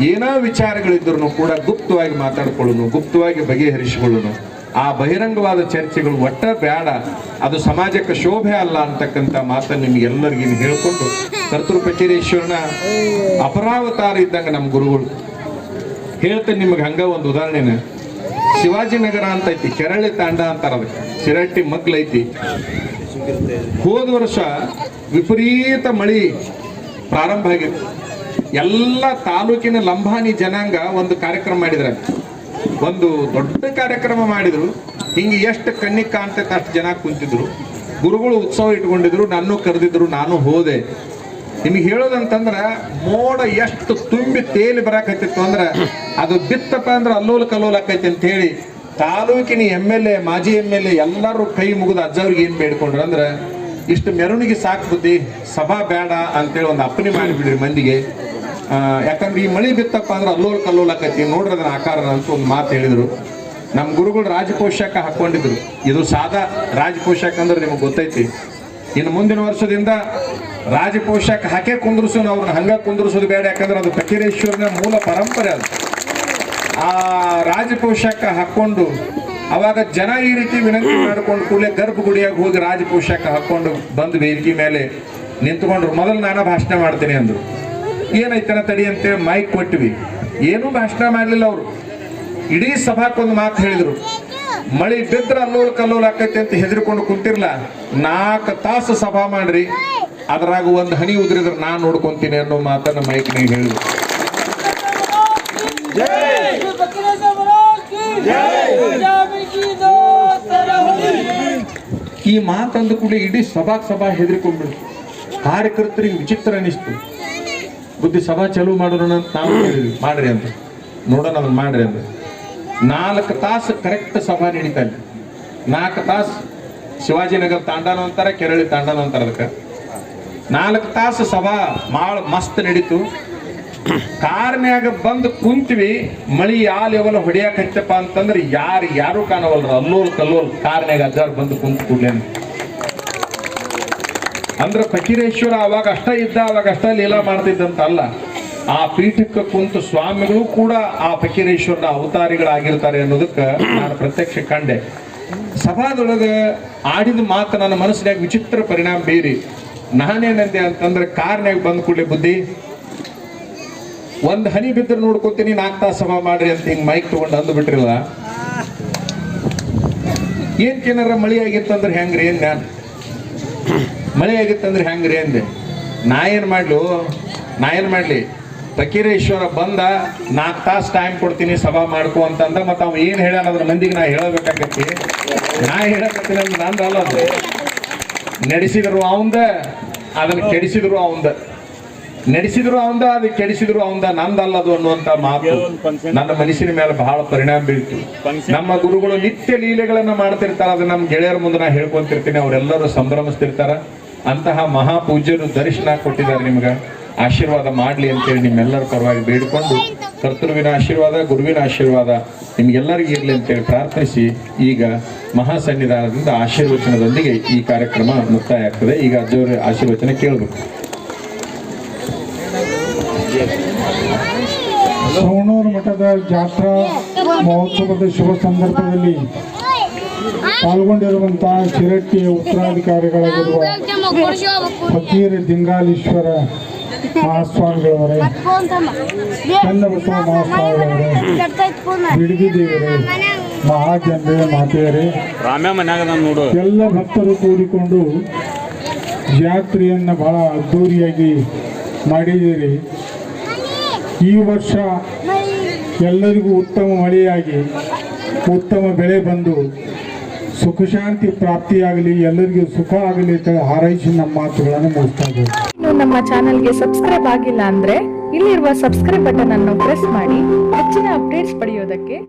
ಏನೋ ವಿಚಾರಗಳಿದ್ರು ಕೂಡ ಗುಪ್ತವಾಗಿ ಮಾತಾಡ್ಕೊಳ್ಳೋನು, ಗುಪ್ತವಾಗಿ ಬಗೆಹರಿಸಿಕೊಳ್ಳೋನು. ಆ ಬಹಿರಂಗವಾದ ಚರ್ಚೆಗಳು ಒಟ್ಟ ಬೇಡ, ಅದು ಸಮಾಜಕ್ಕೆ ಶೋಭೆ ಅಲ್ಲ ಅಂತಕ್ಕಂಥ ಮಾತನ್ನು ನಿಮ್ಗೆಲ್ಲರಿಗೂ ಹೇಳ್ಕೊಂಡು, ಕರ್ತೃ ಪಚೇರೇಶ್ವರನ ಅಪರಾವತಾರ ಇದ್ದಂಗೆ ನಮ್ಮ ಗುರುಗಳು ಹೇಳ್ತೇನೆ ನಿಮ್ಗೆ. ಹಂಗ ಒಂದು ಉದಾಹರಣೆನ, ಶಿವಾಜಿನಗರ ಅಂತ ಐತಿ, ಕೆರಳಿ ತಾಂಡ ಅಂತಾರ, ಅದಕ್ಕೆ ಶಿರಟ್ಟಿ ಮಗ್ಲೈತಿ. ಹೋದ ವರ್ಷ ವಿಪರೀತ ಮಳಿ ಪ್ರಾರಂಭ ಆಗಿತ್ತು. ಎಲ್ಲ ತಾಲೂಕಿನ ಲಂಬಾಣಿ ಜನಾಂಗ ಒಂದು ಕಾರ್ಯಕ್ರಮ ಮಾಡಿದ್ರ, ಒಂದು ದೊಡ್ಡ ಕಾರ್ಯಕ್ರಮ ಮಾಡಿದ್ರು. ಹಿಂಗೆ ಎಷ್ಟು ಕಣ್ಣಿಗೆ ಕಾಣ್ತೈತೆ ಅಷ್ಟು ಜನ ಕುಂತಿದ್ರು. ಗುರುಗಳು ಉತ್ಸವ ಇಟ್ಕೊಂಡಿದ್ರು, ನಾನು ಕರೆದಿದ್ರು, ನಾನು ಹೋದೆ. ನಿಮಗೆ ಹೇಳೋದಂತಂದ್ರ ಮೋಡ ಎಷ್ಟು ತುಂಬಿ ತೇಲಿ ಬರಾಕತ್ತಿತ್ತು ಅಂದ್ರೆ ಅದು ಬಿತ್ತಪ್ಪ ಅಂದ್ರೆ ಅಲ್ಲೋಲ ಕಲ್ಲೋಲ ಆಕೈತಿ ಅಂತ ಹೇಳಿ ತಾಲೂಕಿನ MLA, ಮಾಜಿ MLA ಎಲ್ಲರೂ ಕೈ ಮುಗಿದು ಅಜ್ಜವ್ರಿಗೆ ಏನ್ ಬೇಡ್ಕೊಂಡ್ರು ಅಂದ್ರೆ, ಇಷ್ಟು ಮೆರವಣಿಗೆ ಸಾಕು ಬುದ್ಧಿ, ಸಭಾ ಬೇಡ ಅಂತೇಳಿ ಒಂದು ಅಪ್ಪಣೆ ಮಾಡಿಬಿಡ್ರಿ ಮಂದಿಗೆ. ಯಾಕಂದ್ರೆ ಈ ಮಳಿ ಬಿತ್ತಪ್ಪ ಅಂದ್ರೆ ಅಲ್ಲೋಲ್ ಕಲ್ಲೋಲ್ ಆಕೈತಿ, ನೋಡ್ರಿ ಅದನ್ನ ಆಕಾರ ಅಂತ ಒಂದು ಮಾತು ಹೇಳಿದ್ರು. ನಮ್ಮ ಗುರುಗಳು ರಾಜಪೋಷಾಕ ಹಾಕೊಂಡಿದ್ರು. ಇದು ಸಾದಾ ರಾಜಪೋಷಾಕ ಅಂದ್ರೆ ನಿಮಗೆ ಗೊತ್ತೈತಿ. ಇನ್ನು ಮುಂದಿನ ವರ್ಷದಿಂದ ರಾಜಪೋಷಾಕ ಹಾಕೇ ಕುಂದ್ರಸೋನು, ಅವ್ರನ್ನ ಹಂಗ ಕುಂದ್ರಸೋದು ಬೇಡ. ಯಾಕಂದ್ರೆ ಅದು ಫಕೀರೇಶ್ವರನ ಮೂಲ ಪರಂಪರೆ. ಅದು ಆ ರಾಜಪೋಷಾಕ ಹಾಕೊಂಡು ಅವಾಗ ಜನ ಈ ರೀತಿ ವಿನಂತಿ ಮಾಡ್ಕೊಂಡು ಕೂಡಲೇ ಗರ್ಭಗುಡಿಯಾಗಿ ಹೋಗಿ ರಾಜಪೋಷಾಕ ಹಾಕೊಂಡು ಬಂದು ವೇದಿಕೆ ಮೇಲೆ ನಿಂತ್ಕೊಂಡ್ರು. ಮೊದಲು ನಾನು ಭಾಷಣ ಮಾಡ್ತೀನಿ ಅಂದ್ರು. ಏನೈತನ ತಡಿ ಅಂತೇಳಿ ಮೈಕ್ ಕೊಟ್ಟಿವಿ. ಏನೂ ಭಾಷಣ ಮಾಡಲಿಲ್ಲ ಅವರು. ಇಡೀ ಸಭಾಕ್ಕೊಂದು ಮಾತು ಹೇಳಿದ್ರು, ಮಳಿ ಬಿದ್ರ ಅಲ್ಲೋಲ್ ಕಲ್ಲೋಲ್ ಆಕೈತಿ ಅಂತ ಹೆದರ್ಕೊಂಡು ಕುಂತಿರ್ಲ, 4 ತಾಸು ಸಭಾ ಮಾಡ್ರಿ, ಅದ್ರಾಗ ಒಂದು ಹನಿ ಉದ್ರಿದ್ರೆ ನಾನು ನೋಡ್ಕೊಂತೀನಿ ಅನ್ನೋ ಮಾತನ್ನ ಮೈಕ್ನಾಗ ಹೇಳಿದ್ರು. ಈ ಮಾತಂದ ಕೂಡ ಇಡೀ ಸಭಾ ಹೆದರ್ಕೊಂಡ್ಬಿಡ್ತು. ಕಾರ್ಯಕರ್ತರಿಗೆ ವಿಚಿತ್ರ ಅನಿಸ್ತು. ಬುದ್ಧಿ ಸಭಾ ಚಾಲೂ ಮಾಡೋಣ ಅಂತ ನಾವು ಹೇಳಿದ್ವಿ, ಮಾಡ್ರಿ ಅಂತ, ನೋಡೋಣ ಅದನ್ನ ಮಾಡ್ರಿ ಅಂತ. 4 ತಾಸು ಕರೆಕ್ಟ್ ಸಭಾ ನಡೀತಾ ಇದೆ. 4 ತಾಸು ಶಿವಾಜಿನಗರ ತಾಂಡಾನು ಅಂತಾರ, ಕೆರಳಿ ತಾಂಡಾನು ಅಂತಾರ. ಅದಕ್ಕೆ 4 ತಾಸು ಸಭಾ ಭಾಳ ಮಸ್ತ್ ನಡೀತು. ಕಾರ್ನ್ಯಾಗ ಬಂದು ಕುಂತ್ವಿ, ಮಳಿ ಯಾವ ಲೆವೆಲ್ ಹೊಡಿಯಾಕ ಹತ್ತಪ್ಪ ಅಂತಂದ್ರೆ ಯಾರು ಕಾಣವಲ್ರ, ಅಲ್ಲೋಲ್ ಕಲ್ಲೋಲ್ ಕಾರ್ನ್ಯಾಗ ಅಜ್ಜಾರ್ ಬಂದು ಕುಂತ ಕೂಡ್ಲೇನು. ಅಂದ್ರೆ ಫಕೀರೇಶ್ವರ ಅವಾಗ ಅಷ್ಟ ಇದ್ದ, ಅವಾಗ ಅಷ್ಟ ಲೀಲಾ ಮಾಡ್ತಿದ್ದಂತ ಅಲ್ಲ. ಆ ಪೀಠಕ್ಕೆ ಕುಂತು ಸ್ವಾಮಿಗಳು ಕೂಡ ಆ ಫಕೀರೇಶ್ವರನ ಅವತಾರಿಗಳಾಗಿರ್ತಾರೆ ಅನ್ನೋದಕ್ಕೆ ನಾನು ಪ್ರತ್ಯಕ್ಷ ಕಂಡೆ. ಸಭಾದೊಳಗೆ ಆಡಿದ ಮಾತು ನನ್ನ ಮನಸ್ಸಿನಾಗ ವಿಚಿತ್ರ ಪರಿಣಾಮ ಬೀರಿ. ನಾನೇನಂದೆ ಅಂತಂದ್ರೆ, ಕಾರ್ನ್ಯಾಗ ಬಂದ ಕೂಡಲೇ ಬುದ್ಧಿ, ಒಂದ್ ಹನಿ ಬಿದ್ದರೆ ನೋಡ್ಕೊತೀನಿ, 4 ತಾಸು ಸಭಾ ಮಾಡ್ರಿ ಅಂತ ಹಿಂಗ್ ಮೈಕ್ ತಗೊಂಡು ಅಂದು ಬಿಟ್ರಿಲ್ಲ. ಏನಾರ ಮಳಿ ಆಗಿತ್ತಂದ್ರೆ ಹೆಂಗ್ರಿ ಏನ್, ನಾನು ಮಳೆ ಆಗಿತ್ತಂದ್ರೆ ಹೆಂಗ್ರಿ ಅಂದೆ. ನಾ ಏನ್ ಮಾಡ್ಲಿ, ಫಕೀರೇಶ್ವರ ಬಂದ 4 ತಾಸು ಟೈಮ್ ಕೊಡ್ತೀನಿ ಸಭಾ ಮಾಡ್ಕೊ ಅಂತಂದ. ಮತ್ತ ಅವ್ ಏನ್ ಹೇಳ್ಯಾನ ಅದ್ರ ಮಂದಿಗೆ ನಾ ಹೇಳಬೇಕಾಗತ್ತಿ. ನಾ ಹೇಳಕತ್ತೀನಿ ಅಂದ್ರೆ ನಂದು ಅಲ್ಲ, ಅದು ನಡೆಸಿದ್ರು ಅವಂದ. ಅದನ್ನು ಕೆಡಿಸಿದ್ರು ಅವಂದ, ನಡೆಸಿದ್ರು ಅವಂದ, ಅದು ಕೆಡಿಸಿದ್ರು ಅವಂದ, ನಂದಲ್ಲದು ಅನ್ನುವಂತ ಮಾತು ನನ್ನ ಮನಸ್ಸಿನ ಮೇಲೆ ಬಹಳ ಪರಿಣಾಮ ಬೀಳ್ತು. ನಮ್ಮ ಗುರುಗಳು ನಿತ್ಯ ಲೀಲೆಗಳನ್ನ ಮಾಡ್ತಿರ್ತಾರ, ಅದು ನಮ್ಮ ಗೆಳೆಯರ ಮುಂದೆ ನಾ ಹೇಳ್ಕೊಂತಿರ್ತೀನಿ, ಅವರೆಲ್ಲರೂ ಸಂಭ್ರಮಿಸ್ತಿರ್ತಾರ. ಅಂತಹ ಮಹಾಪೂಜ್ಯರು ದರ್ಶನ ಕೊಟ್ಟಿದ್ದಾರೆ, ನಿಮ್ಗ ಆಶೀರ್ವಾದ ಮಾಡ್ಲಿ ಅಂತೇಳಿ ನಿಮ್ಮೆಲ್ಲರ ಪರವಾಗಿ ಬೇಡಿಕೊಂಡು ಕರ್ತೃವಿನ ಆಶೀರ್ವಾದ, ಗುರುವಿನ ಆಶೀರ್ವಾದ ನಿಮ್ಗೆಲ್ಲರಿಗೂ ಇರ್ಲಿ ಅಂತೇಳಿ ಪ್ರಾರ್ಥಿಸಿ ಈಗ ಮಹಾಸನ್ನಿಧಾನದಿಂದ ಆಶೀರ್ವಚನದೊಂದಿಗೆ ಈ ಕಾರ್ಯಕ್ರಮ ಮುಕ್ತಾಯ ಆಗ್ತದೆ. ಈಗ ಅಜ್ಜವರ ಆಶೀರ್ವಚನ ಕೇಳಬೇಕು. ಸವಣೂರು ಮಠದ ಜಾತ್ರಾ ಮಹೋತ್ಸವದ ಶುಭ ಸಂದರ್ಭದಲ್ಲಿ ಪಾಲ್ಗೊಂಡಿರುವಂತಹ ಶಿರಟ್ಟಿಯ ಉತ್ತರಾಧಿಕಾರಿಗಳಾಗಿರುವ ಫಕೀರ್ ದಿಂಗಾಲೇಶ್ವರ ಮಹಾಸ್ವಾಮಿಗಳವರೇ, ಚನ್ನಬಸವ ಮಹಾಸ್ವಾಮಿಗಳವರೇ, ಬಿಡದಿ ದೇವರೇ, ಮಹಾಜನರೇ, ಮಾತೆಯರೇ, ಎಲ್ಲ ಭಕ್ತರು ಕೂಡಿಕೊಂಡು ಜಾತ್ರೆಯನ್ನು ಬಹಳ ಅದ್ಧೂರಿಯಾಗಿ ಮಾಡಿದ್ದೀರಿ. ಈ ವರ್ಷ ಎಲ್ಲರಿಗೂ ಉತ್ತಮ ಮಳೆಯಾಗಿ ಉತ್ತಮ ಬೆಳೆ ಬಂದು ಸುಖ ಶಾಂತಿ ಪ್ರಾಪ್ತಿಯಾಗಲಿ, ಎಲ್ಲರಿಗೂ ಸುಖ ಆಗಲಿ ಅಂತ ಹಾರೈಸಿ ನಮ್ಮ ಮಾತುಗಳನ್ನು ಮುಗಿಸ್ತಾ ಇದ್ದೇವೆ. ನೀವು ನಮ್ಮ ಚಾನೆಲ್ಗೆ ಸಬ್ಸ್ಕ್ರೈಬ್ ಆಗಿಲ್ಲ ಅಂದ್ರೆ ಇಲ್ಲಿರುವ ಸಬ್ಸ್ಕ್ರೈಬ್ ಬಟನ್ ಅನ್ನು ಪ್ರೆಸ್ ಮಾಡಿ ಹೆಚ್ಚಿನ ಅಪ್ಡೇಟ್ಸ್ ಪಡೆಯೋದಕ್ಕೆ.